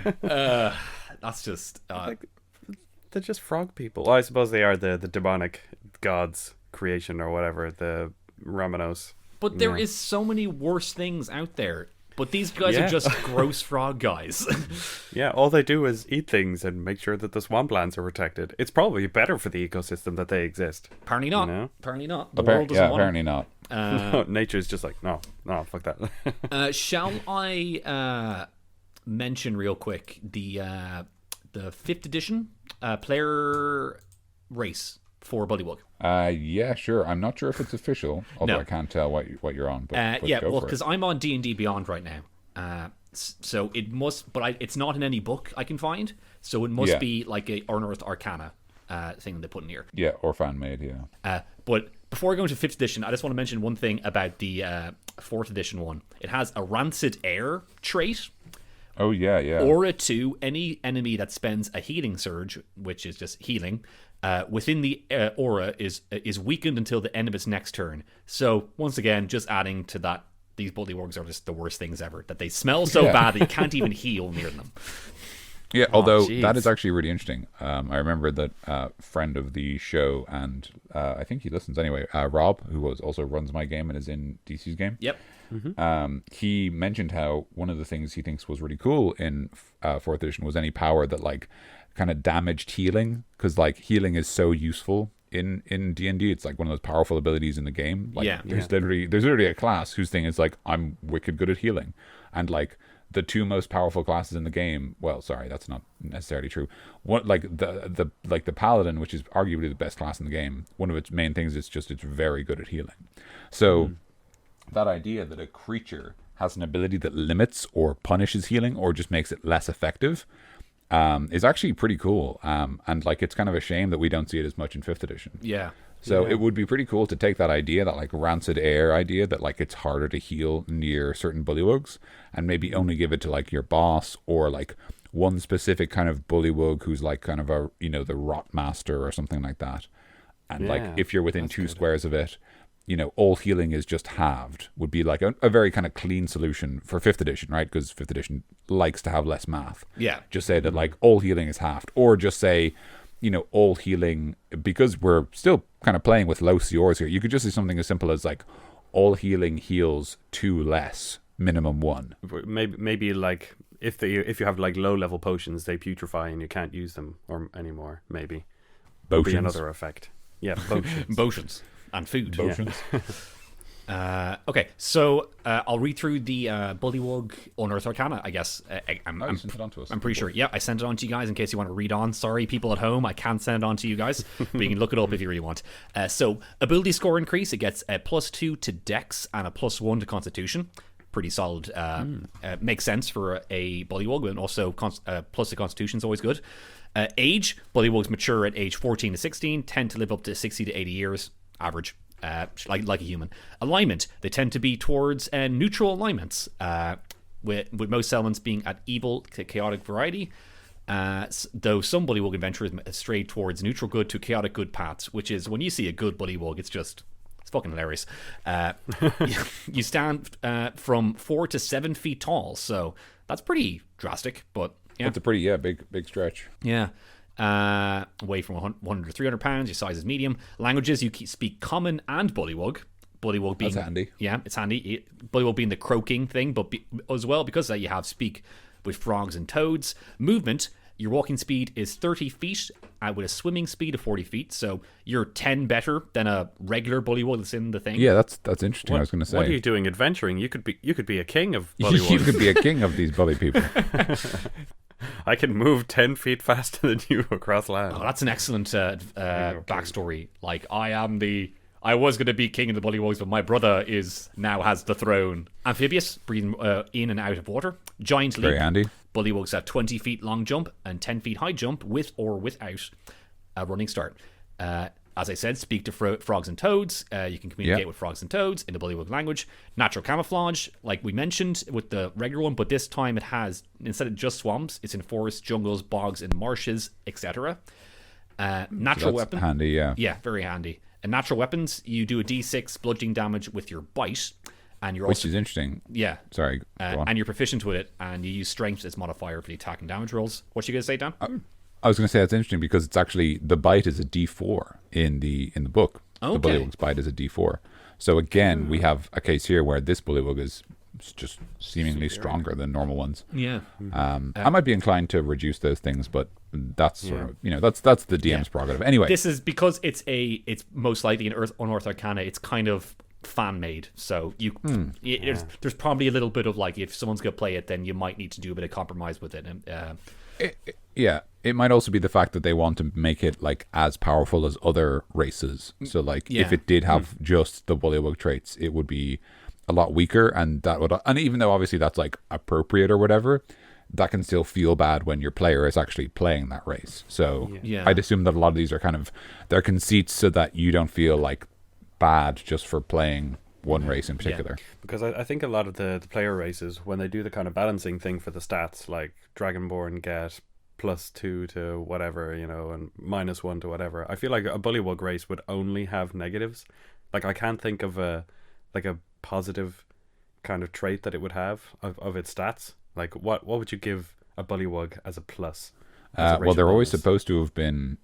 that's just, they're just frog people. Well, I suppose they are the demonic gods creation or whatever, the Ramanos. But there is so many worse things out there. But these guys are just gross frog guys. Yeah, all they do is eat things and make sure that the swamplands are protected. It's probably better for the ecosystem that they exist. Apparently not. You know? Apparently not. The world doesn't want apparently not. No, nature's just like, no, fuck that. Shall I mention real quick the 5th edition player race for Bullywug? Yeah, sure. I'm not sure if it's official, although No. I can't tell what you're on. But Yeah, go well, for it. because I'm on D&D Beyond right now. So it must, but it's not in any book I can find. So it must be like a Unearthed Arcana thing they put in here. Yeah, or fan made, yeah. But before I go into 5th edition, I just want to mention one thing about the 4th edition one. It has a Rancid Air trait. Oh, yeah. Aura 2, any enemy that spends a healing surge, which is just healing, within the aura is weakened until the end of its next turn. So, once again, just adding to that, these Bullywugs are just the worst things ever. That they smell so bad that you can't even heal near them. Yeah, although that is actually really interesting. I remember that friend of the show, and I think he listens anyway, Rob, who also runs my game and is in DC's game. Yep. He mentioned how one of the things he thinks was really cool in 4th edition was any power that like kind of damaged healing, because like healing is so useful in D&D. It's like one of those powerful abilities in the game. Like there's literally a class whose thing is like, I'm wicked good at healing, and like the 2 most powerful classes in the game, well, sorry, that's not necessarily true. What like the paladin, which is arguably the best class in the game, one of its main things is just it's very good at healing. So that idea that a creature has an ability that limits or punishes healing or just makes it less effective is actually pretty cool. And like it's kind of a shame that we don't see it as much in 5th edition. Yeah. So it would be pretty cool to take that idea, that like Rancid Air idea, that like it's harder to heal near certain Bullywugs, and maybe only give it to like your boss or like one specific kind of Bullywug who's like kind of a, you know, the Rot Master or something like that. And like if you're within 2 squares of it, you know, all healing is just halved, would be like a very kind of clean solution for 5th edition, right? Because 5th edition likes to have less math. Yeah. Just say that like all healing is halved, or just say, you know, all healing, because we're still kind of playing with low CRs here. You could just say something as simple as like all healing heals 2 less, minimum 1. Maybe like if you have like low level potions, they putrefy and you can't use them anymore. Maybe Potions. Be another effect. Yeah, potions. Potions. And food. Potions. Okay, so I'll read through the Bullywug Unearthed Arcana, I guess. You sent it on to us. I'm pretty sure. Yeah, I sent it on to you guys in case you want to read on. Sorry, people at home, I can't send it on to you guys, but you can look it up if you really want. So, ability score increase, it gets a +2 to Dex and a +1 to Constitution. pretty solid. Makes sense for a Bullywug, and also plus the Constitution is always good. Age, Bullywugs mature at age 14 to 16, tend to live up to 60 to 80 years, average, like a human. Alignment, they tend to be towards neutral alignments, with most elements being at evil to chaotic variety. Though some Bullywug adventurers stray towards neutral good to chaotic good paths, which is when you see a good Bullywug, it's fucking hilarious. You stand from 4 to 7 feet tall, so that's pretty drastic, but yeah. That's a pretty, big stretch. Yeah. Weigh from 100 to 300 pounds, your size is medium. Languages, you speak Common and Bullywug. Bullywug being... That's handy. Yeah, it's handy. Bullywug being the croaking thing, but as well, because of that, you have speak with frogs and toads. Movement, your walking speed is 30 feet with a swimming speed of 40 feet, so you're 10 better than a regular Bullywug that's in the thing. Yeah, that's interesting. I was going to say. What are you doing adventuring? You could be a king of Bullywugs. You could be a king of these bully people. I can move 10 feet faster than you across land. Oh, that's an excellent backstory. Like, I was going to be king of the Bullywugs, but my brother now has the throne. Amphibious, breathing in and out of water. Giant leap. Very handy. Bullywugs have 20 feet long jump and 10 feet high jump with or without a running start. As I said, speak to frogs and toads. You can communicate with frogs and toads in the Bullywug language. Natural camouflage, like we mentioned with the regular one, but this time it has, instead of just swamps, it's in forests, jungles, bogs, and marshes, etc. Natural weapon. Handy, yeah. Yeah, very handy. And natural weapons, you do a d6 bludgeoning damage with your bite. And you're Which also, is interesting. Yeah. Sorry. Go on. And you're proficient with it, and you use strength as modifier for the attack and damage rolls. What you going to say, Dan? I was going to say that's interesting because it's actually the bite is a D4 in the book. Okay. The Bullywug's bite is a D4. So again, we have a case here where this Bullywug is just seemingly stronger than normal ones. Yeah. I might be inclined to reduce those things, but that's sort of, that's the DM's prerogative. Anyway, This is because it's most likely an Unearthed Arcana. It's kind of fan made, so there's probably a little bit of like, if someone's gonna play it, then you might need to do a bit of compromise with it. It might also be the fact that they want to make it like as powerful as other races. So like if it did have just the Bullywug traits, it would be a lot weaker, and even though obviously that's like appropriate or whatever, that can still feel bad when your player is actually playing that race. So I'd assume that a lot of these are kind of their conceits so that you don't feel like bad just for playing one race in particular. Because I think a lot of the player races, when they do the kind of balancing thing for the stats, like Dragonborn get +2 to whatever, and -1 to whatever, I feel like a Bullywug race would only have negatives. Like, I can't think of a positive kind of trait that it would have of its stats. Like, what would you give a Bullywug as a plus? Well, they're always supposed to have been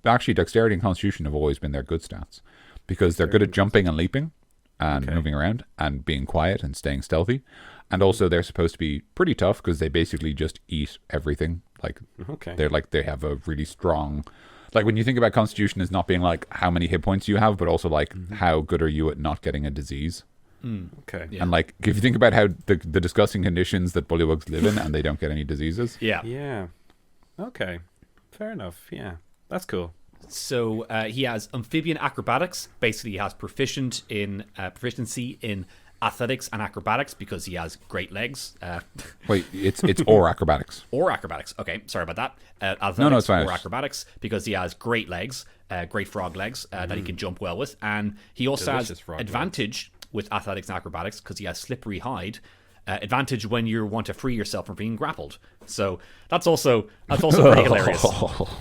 actually dexterity and constitution have always been their good stats, because they're good at jumping and leaping and moving around and being quiet and staying stealthy. And also they're supposed to be pretty tough because they basically just eat everything. Like they have a really strong, like when you think about constitution as not being like how many hit points you have, but also like how good are you at not getting a disease. And like if you think about how the disgusting conditions that Bullywugs live in and they don't get any diseases. Okay, fair enough. That's cool. So he has amphibian acrobatics. Basically, he has proficiency in athletics and acrobatics because he has great legs. Wait, it's or acrobatics. Or acrobatics. Okay, sorry about that. Athletics no, it's fine. Or acrobatics because he has great legs, great frog legs that he can jump well with, and he also has advantage with athletics and acrobatics because he has slippery hide. Advantage when you want to free yourself from being grappled. So that's also pretty hilarious.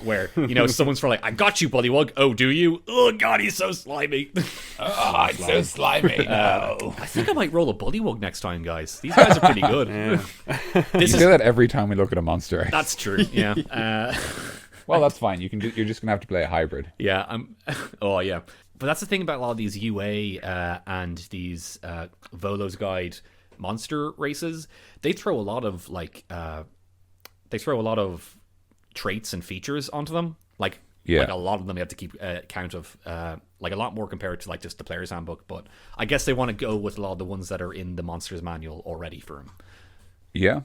Where someone's for like, I got you, Bullywug. Oh, do you? Oh God, he's so slimy. He's so slimy. No. I think I might roll a Bullywug next time, guys. These guys are pretty good. You say that every time we look at a monster. That's true. Yeah. Well, that's fine. You're just gonna have to play a hybrid. Yeah. Oh yeah. But that's the thing about a lot of these UA and these Volo's Guide monster races. They throw a lot of traits and features onto them. Like a lot of them you have to keep count of, like a lot more compared to like just the player's handbook. But I guess they want to go with a lot of the ones that are in the monsters manual already for them. Yeah.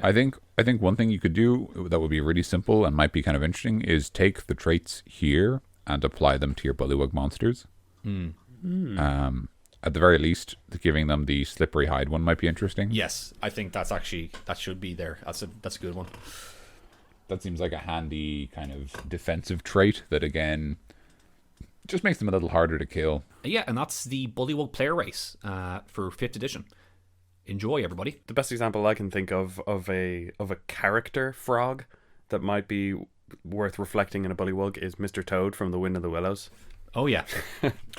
I think one thing you could do that would be really simple and might be kind of interesting is take the traits here and apply them to your Bullywug monsters. at the very least, giving them the slippery hide one might be interesting. Yes, I think that should be there. That's a good one. That seems like a handy kind of defensive trait that, again, just makes them a little harder to kill. Yeah, and that's the Bullywug player race for 5th edition. Enjoy, everybody. The best example I can think of a character frog that might be worth reflecting in a Bullywug is Mr. Toad from The Wind of the Willows. Oh, yeah.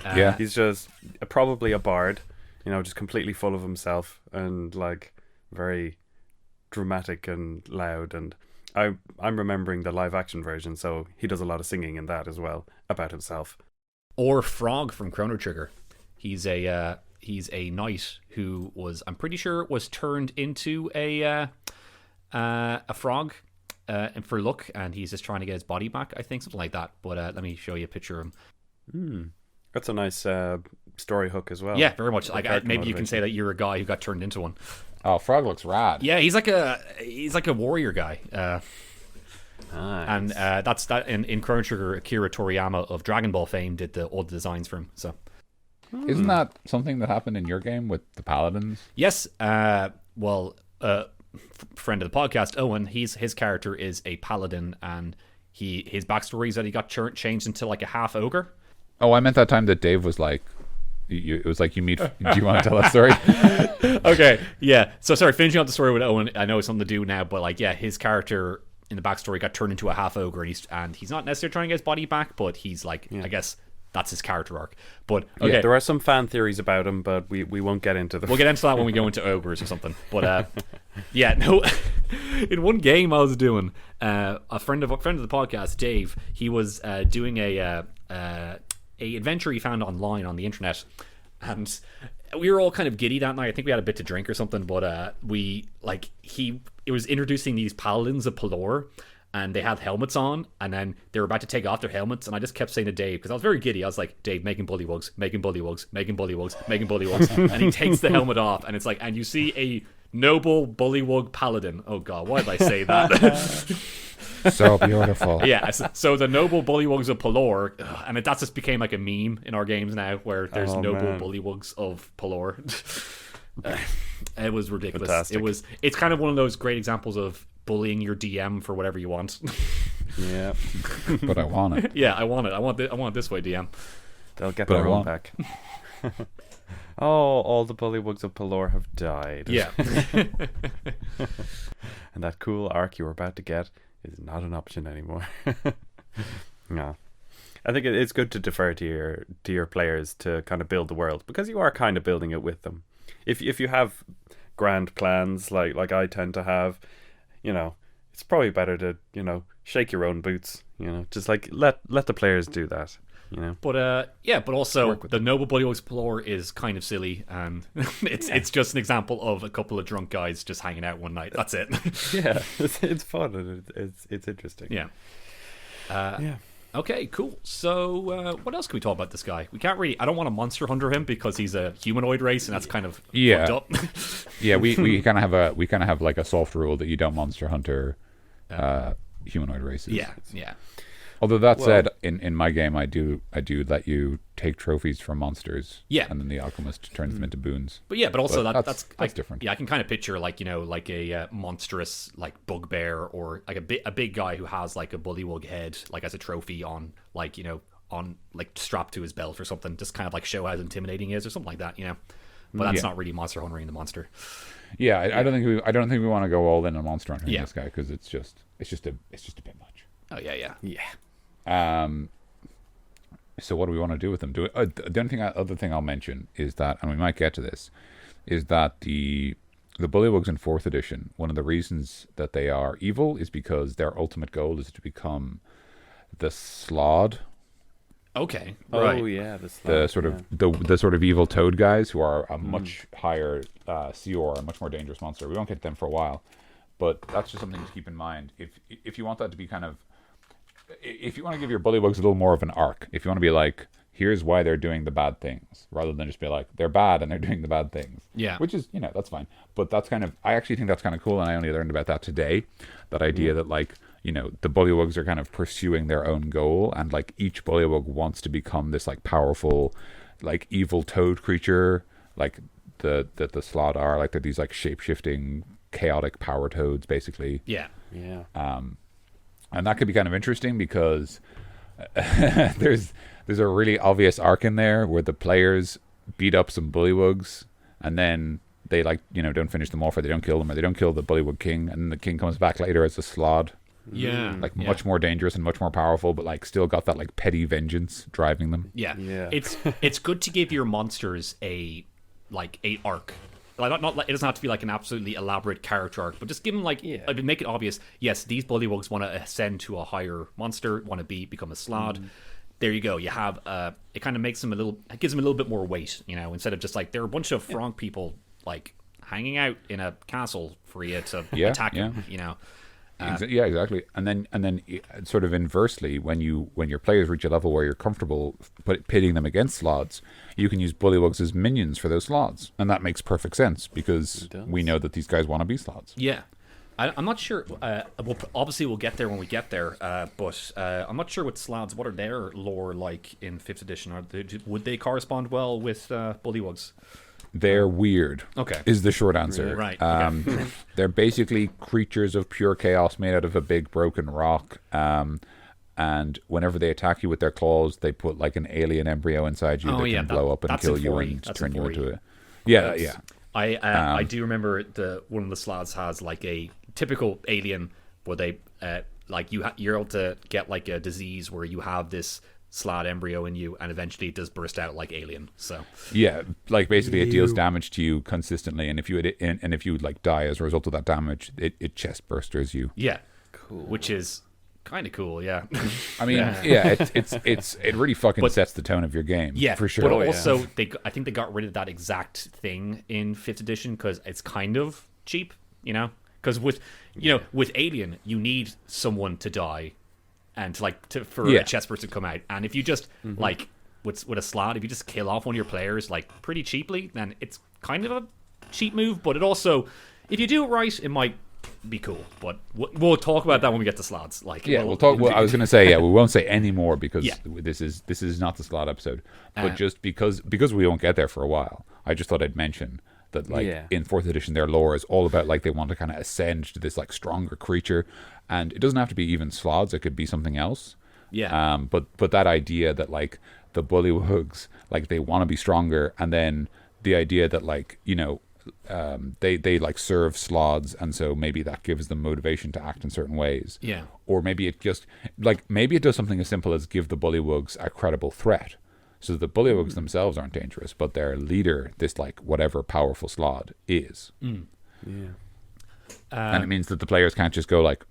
Yeah. He's just probably a bard, just completely full of himself and like very dramatic and loud. And I'm remembering the live action version, so he does a lot of singing in that as well about himself. Or Frog from Chrono Trigger. He's a knight who I'm pretty sure was turned into a frog for luck, and he's just trying to get his body back, I think, something like that. But let me show you a picture of him. That's a nice story hook as well. Yeah, very much. Like maybe you can say that you're a guy who got turned into one. Oh, Frog looks rad. Yeah, he's like a warrior guy. Nice. And that's that in Chrono Trigger. Akira Toriyama of Dragon Ball fame did all the designs for him. So isn't that something that happened in your game with the paladins? yes, friend of the podcast, Owen, his character is a paladin, and his backstory is that he got changed into like a half ogre. Oh, I meant that time that Dave was like, it was like you meet. Do you want to tell that story? Okay, yeah. So sorry, finishing up the story with Owen. I know it's something to do now, but like, yeah, his character in the backstory got turned into a half ogre, and he's not necessarily trying to get his body back, but he's like, I guess that's his character arc. But okay, yeah, there are some fan theories about him, but we won't get into them. We'll get into that when we go into ogres or something. But yeah, no. In one game I was doing, a friend of the podcast, Dave, he was doing a adventure he found online on the internet, and we were all kind of giddy that night. I think we had a bit to drink or something, but it was introducing these paladins of Pelor, and they had helmets on, and then they were about to take off their helmets, and I just kept saying to Dave, because I was very giddy, I was like, Dave, making bullywugs, making bullywugs, making bullywugs, making bullywugs. And he takes the helmet off, and it's like, and you see a noble bullywug paladin. Oh god, why did I say that? So beautiful. Yeah, so the noble bullywugs of Pelor, and that just became like a meme in our games now, where there's bullywugs of Pelor. It was ridiculous. Fantastic. It's kind of one of those great examples of bullying your DM for whatever you want. Yeah. But I want it. Yeah, I want it. I want it this way, DM. They'll get their own back. Oh, all the Bullywugs of Pelor have died. Yeah. And that cool arc you were about to get is not an option anymore. No. I think it's good to defer to your players to kind of build the world, because you are kind of building it with them. If you have grand plans like I tend to have, it's probably better to, shake your own boots, just like let the players do that, But but also the noble bullywugs Pelor is kind of silly, and it's just an example of a couple of drunk guys just hanging out one night. That's it. Yeah, it's fun and it's interesting. Yeah. Yeah. Okay, cool. So, what else can we talk about this guy? We can't really. I don't want to monster hunter him because he's a humanoid race, and that's kind of fucked up. Yeah, we kind of have like a soft rule that you don't monster hunter humanoid races. Yeah. Although that said, in my game, I do let you take trophies from monsters. Yeah. And then the alchemist turns them into boons. But also that's different. Yeah, I can kind of picture like a monstrous like bugbear, or like a big guy who has like a bullywug head like as a trophy on like strapped to his belt or something, just kind of like show how intimidating he is or something like that, But that's not really monster hunting the monster. Yeah, I don't think we want to go all in on monster hunting this guy, because it's just a bit much. Oh yeah. So what do we want to do with them? The other thing I'll mention is that, and we might get to this, is that the Bullywugs in 4th edition, one of the reasons that they are evil is because their ultimate goal is to become the Slod. Okay. Right. Oh yeah, the sort of evil toad guys, who are a much higher CR, a much more dangerous monster. We won't get to them for a while, but that's just something to keep in mind. If you want that to be kind of, if you want to give your Bullywugs a little more of an arc, if you want to be like, here's why they're doing the bad things, rather than just be like, they're bad and they're doing the bad things. Yeah. Which is, that's fine. But that's kind of, I actually think that's kind of cool, and I only learned about that today. That idea that like, the Bullywugs are kind of pursuing their own goal, and like each Bullywug wants to become this like powerful, like evil toad creature, like the Slod are. Like they're these like shape-shifting, chaotic power toads, basically. Yeah. And that could be kind of interesting because there's a really obvious arc in there where the players beat up some bullywugs, and then they don't finish them off, or they don't kill them, or they don't kill the Bullywug king, and the king comes back later as a Slod. Yeah. Much more dangerous and much more powerful, but like still got that like petty vengeance driving them. Yeah. It's good to give your monsters a arc. Like not it doesn't have to be like an absolutely elaborate character arc, but just give them like make it obvious. Yes, these bullywugs want to ascend to a higher monster, want to become a Slod. There you go. You have it kind of makes them it gives them a little bit more weight, instead of just like they're a bunch of Frank people like hanging out in a castle for you to attack them, Yeah, exactly. And then sort of inversely, when your players reach a level where you're comfortable pitting them against Slods, you can use Bullywugs as minions for those Slods, and that makes perfect sense because we know that these guys want to be Slods. Yeah. I'm not sure. We'll get there when we get there. But I'm not sure what Slods. What are their lore like in 5th edition? Would they correspond well with Bullywugs? They're weird. Okay, is the short answer. Right. Okay. They're basically creatures of pure chaos made out of a big broken rock. And whenever they attack you with their claws, they put like an alien embryo inside you that can blow up and kill you and turn you into it. Yeah. I do remember one of the Slots has like a typical alien where they you're able to get like a disease where you have this Slot embryo in you, and eventually it does burst out like Alien. So yeah, like basically it deals damage to you consistently, and if you like die as a result of that damage, it chest bursters you. Yeah, cool. Which is kind of cool. Yeah, I mean, it really fucking sets the tone of your game. Yeah, for sure. But also, I think they got rid of that exact thing in 5th edition because it's kind of cheap, Because with Alien, you need someone to die. And for a chest burst to come out, and if you just like with a Slot, if you just kill off one of your players like pretty cheaply, then it's kind of a cheap move. But it also, if you do it right, it might be cool. But we'll talk about that when we get to Slots. We'll talk. Well, I was going to say we won't say any more because this is not the Slot episode. But just because we won't get there for a while, I just thought I'd mention that in 4th edition their lore is all about like they want to kind of ascend to this like stronger creature, and it doesn't have to be even Slods, it could be something else. But that idea that like the Bullywugs like they want to be stronger, and then the idea that like they like serve Slods, and so maybe that gives them motivation to act in certain ways. Or maybe it just maybe it does something as simple as give the Bullywugs a credible threat. So the Bullywugs themselves aren't dangerous, but their leader, this like whatever powerful Slod, is. Yeah. And it means that the players can't just go like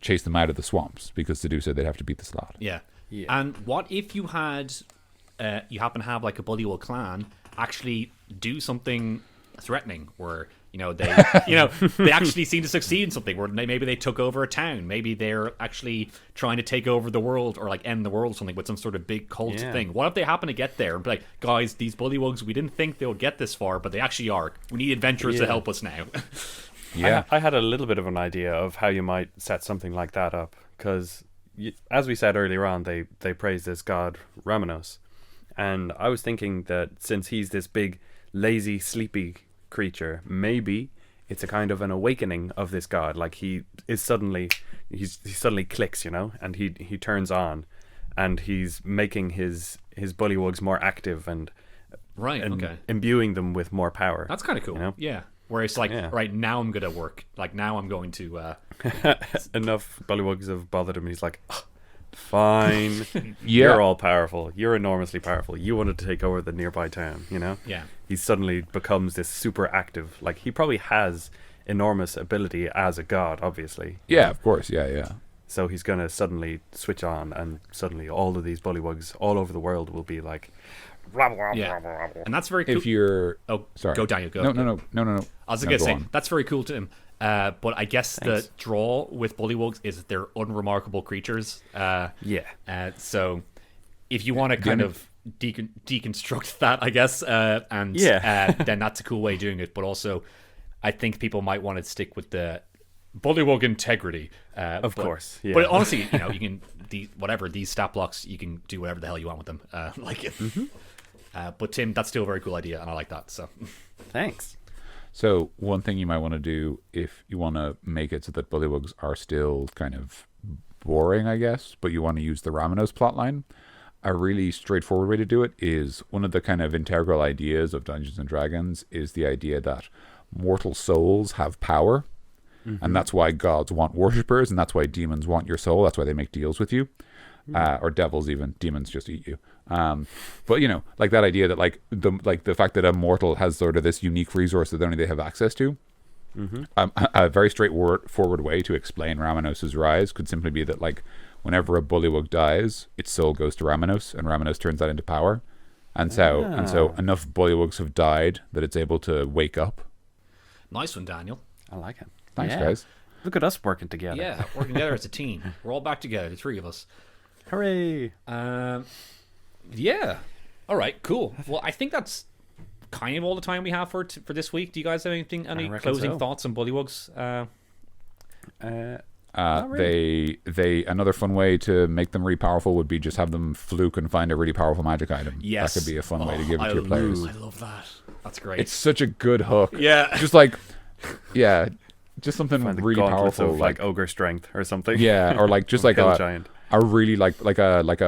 chase them out of the swamps, because to do so they'd have to beat the Slod. Yeah. And what if you had, you happen to have like a Bullywug clan actually do something threatening, where they they actually seem to succeed in something, where maybe they took over a town, maybe they're actually trying to take over the world or like end the world or something with some sort of big cult thing. What if they happen to get there and be like, guys, these Bullywugs, we didn't think they would get this far, but they actually are. We need adventurers to help us now. I had a little bit of an idea of how you might set something like that up, because as we said earlier on, they praise this god Ramenos, and I was thinking that since he's this big lazy sleepy creature, maybe it's a kind of an awakening of this god. Like he suddenly clicks, and he turns on, and he's making his Bullywugs more active and imbuing them with more power. That's kind of cool. Yeah. Where it's like, right, now I'm going to work. Like, now I'm going to... Enough Bullywugs have bothered him, and he's like, fine, you're all powerful. You're enormously powerful. You wanted to take over the nearby town, Yeah. He suddenly becomes this super active... Like, he probably has enormous ability as a god, obviously. Yeah, of course, yeah. So he's going to suddenly switch on, and suddenly all of these Bullywugs all over the world will be like... Yeah. And that's very cool. If you're... sorry. Go, Daniel, go. No. I was going to say, that's very cool to him. But I guess the draw with Bullywugs is that they're unremarkable creatures. So if you want to kind of deconstruct that, I guess, then that's a cool way of doing it. But also, I think people might want to stick with the Bullywug integrity. Of course. Yeah. But honestly, you can... these stat blocks, you can do whatever the hell you want with them. But Tim, that's still a very cool idea, and I like that. So Thanks. So one thing you might want to do if you want to make it so that Bullywugs are still kind of boring, I guess, but you want to use the Ramanos plotline, a really straightforward way to do it is one of the kind of integral ideas of Dungeons and Dragons is the idea that mortal souls have power, and that's why gods want worshippers, and that's why demons want your soul. That's why they make deals with you, or devils even. Demons just eat you. But you know, like that idea that like the fact that a mortal has sort of this unique resource that only they have access to. A very straightforward way to explain Ramanos' rise could simply be that like whenever a Bullywug dies, its soul goes to Ramanos, and Ramanos turns that into power. And so enough Bullywugs have died that it's able to wake up. nice one, Daniel. I like it. Thanks, guys. Look at us working together. Yeah, working together as a team. We're all back together, the three of us. Hooray! Yeah. All right. Cool. Well, I think that's kind of all the time we have for this week. Do you guys have any closing thoughts on Bullywugs? Really. They another fun way to make them really powerful would be just have them fluke and find a really powerful magic item. Yes, that could be a fun way to give it to your players. I love that. That's great. It's such a good hook. Yeah. Just like, yeah, just something Find the really gauntlets powerful, of like ogre strength or something. yeah, or like just like Hill a giant. really like a what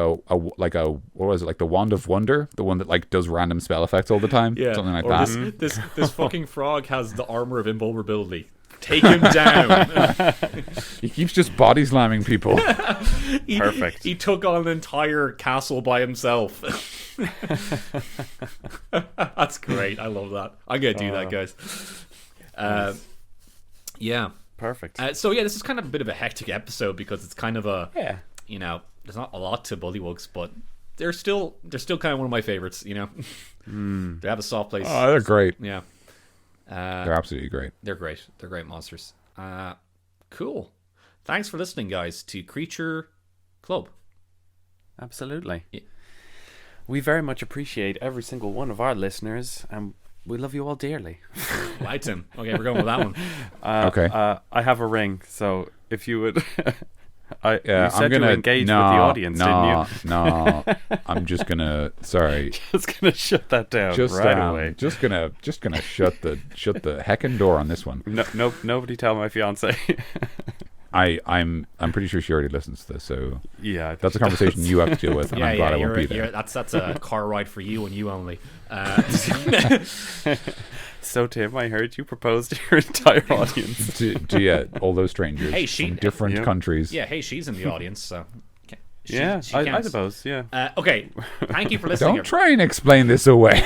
was it, like the Wand of Wonder, the one that like does random spell effects all the time, something like or that. This fucking frog has the armor of invulnerability. Take him down. He keeps just body slamming people. Perfect. He took on an entire castle by himself. That's great. I love that. I'm gonna do that, guys. Yeah. Perfect. So yeah, this is kind of a bit of a hectic episode because it's kind of a you know, there's not a lot to Bullywugs, but they're still kind of one of my favorites. You know, they have a soft place. Oh, they're great. Yeah. They're absolutely great. They're great. They're great monsters. Cool. Thanks for listening, guys, to Creature Club. Absolutely. Yeah. We very much appreciate every single one of our listeners, and we love you all dearly. Right, Tim. Okay, we're going with that one. Okay. I have a ring, so if you would... you said I'm gonna to engage with the audience, didn't you? No, I'm just gonna. Sorry, Just gonna shut that down right away. Just gonna shut the heckin' door on this one. No, nobody tell my fiance. I'm pretty sure she already listens to this, so Yeah, that's a conversation you have to deal with, and I'm glad I won't be there. That's a car ride for you and you only. So Tim, I heard you proposed to your entire audience. to all those strangers from different countries. Yeah, hey, she's in the audience, so. I suppose. Yeah. Okay. Thank you for listening. Don't try and explain this away.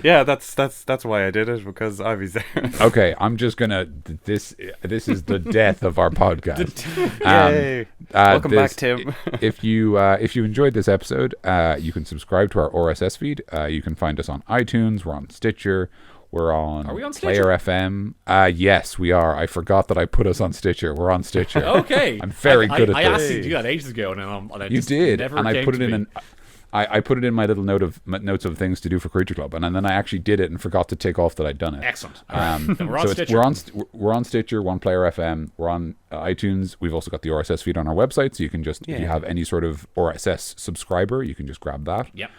Yeah, that's why I did it, because I was there. Okay, I'm just gonna. This is the death of our podcast. Yay! Welcome back, Tim. If you enjoyed this episode, you can subscribe to our RSS feed. You can find us on iTunes. We're on Stitcher. Are we on Stitcher? Player FM. Yes, we are. I forgot that I put us on Stitcher. We're on Stitcher. Okay. I'm very good at this. I asked you to do that ages ago, and I you just did, never and I put it in me. I put it in my little notes of things to do for Creature Club, and then I actually did it and forgot to take off that I'd done it. Excellent. We're on Stitcher. We're on Stitcher. We're on Player FM. We're on iTunes. We've also got the RSS feed on our website, so you can just if you have any sort of RSS subscriber, you can just grab that. Yep.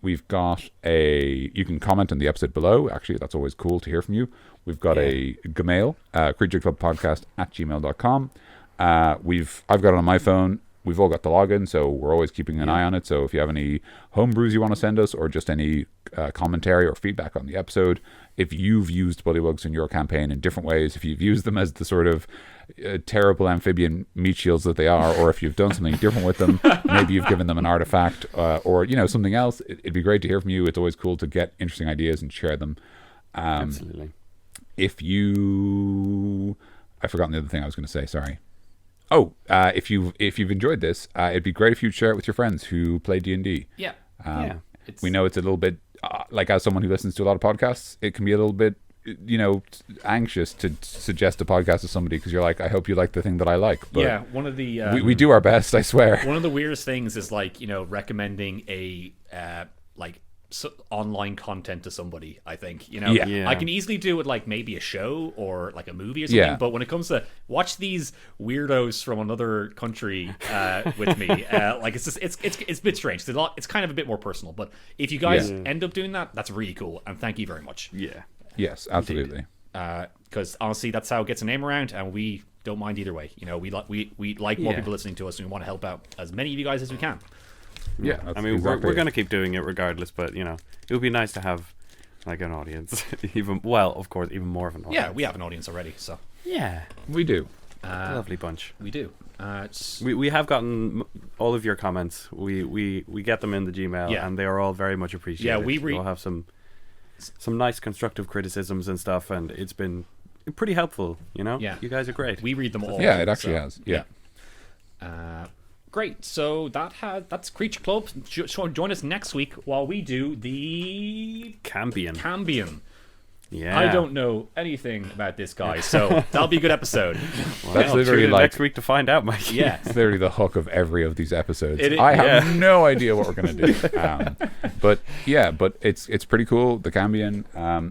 We've got you can comment on the episode below. Actually, that's always cool to hear from you. We've got a Gmail, creatureclubpodcast@gmail.com. I've got it on my phone. We've all got the login, so we're always keeping an eye on it. So if you have any homebrews you want to send us, or just any commentary or feedback on the episode, if you've used Bullywugs in your campaign in different ways, if you've used them as the sort of terrible amphibian meat shields that they are, or if you've done something different with them, maybe you've given them an artifact or something else, it'd be great to hear from you. It's always cool to get interesting ideas and share them. Absolutely. I've forgotten the other thing I was going to say. Sorry. Oh, if you've enjoyed this, it'd be great if you'd share it with your friends who play D&D. Yeah. We know it's a little bit like, as someone who listens to a lot of podcasts, it can be a little bit anxious to suggest a podcast to somebody because you're like, I hope you like the thing that I like. But one of the we do our best, I swear. One of the weirdest things is recommending a online content to somebody. I think Yeah. I can easily do it like maybe a show or like a movie or something. Yeah. But when it comes to watch these weirdos from another country with me, like it's a bit strange. It's kind of a bit more personal. But if you guys end up doing that, that's really cool, and thank you very much. Yeah. Yes, absolutely. Because honestly, that's how it gets a name around, and we don't mind either way. We like more people listening to us, and we want to help out as many of you guys as we can. Yeah, I mean, we're going to keep doing it regardless, but it would be nice to have like an audience, of course, even more of an audience. Yeah, we have an audience already, so yeah, we do. A lovely bunch. We do. We have gotten all of your comments. We get them in the Gmail, and they are all very much appreciated. Yeah, we'll have some nice constructive criticisms and stuff, and it's been pretty helpful. Yeah, you guys are great. We read them all. Yeah, it actually has. Yeah. Great. So that's Creature Club. Join us next week while we do the Cambion. Yeah. I don't know anything about this guy, so that'll be a good episode. Well, that's literally tune in next week to find out, Mike. Yeah, it's literally the hook of every of these episodes. I have no idea what we're gonna do. But it's pretty cool. The Cambion.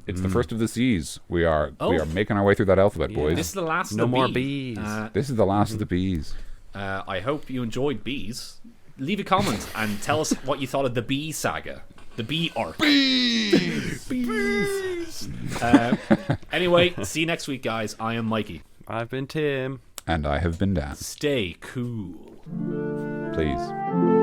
It's the first of the C's. We are making our way through that alphabet, boys. This is the last. No of the more B's. This is the last of the B's. I hope you enjoyed Bees. Leave a comment and tell us what you thought of the Bee saga. The Bee arc. Bees! Anyway, see you next week, guys. I am Mikey. I've been Tim. And I have been Dan. Stay cool. Please.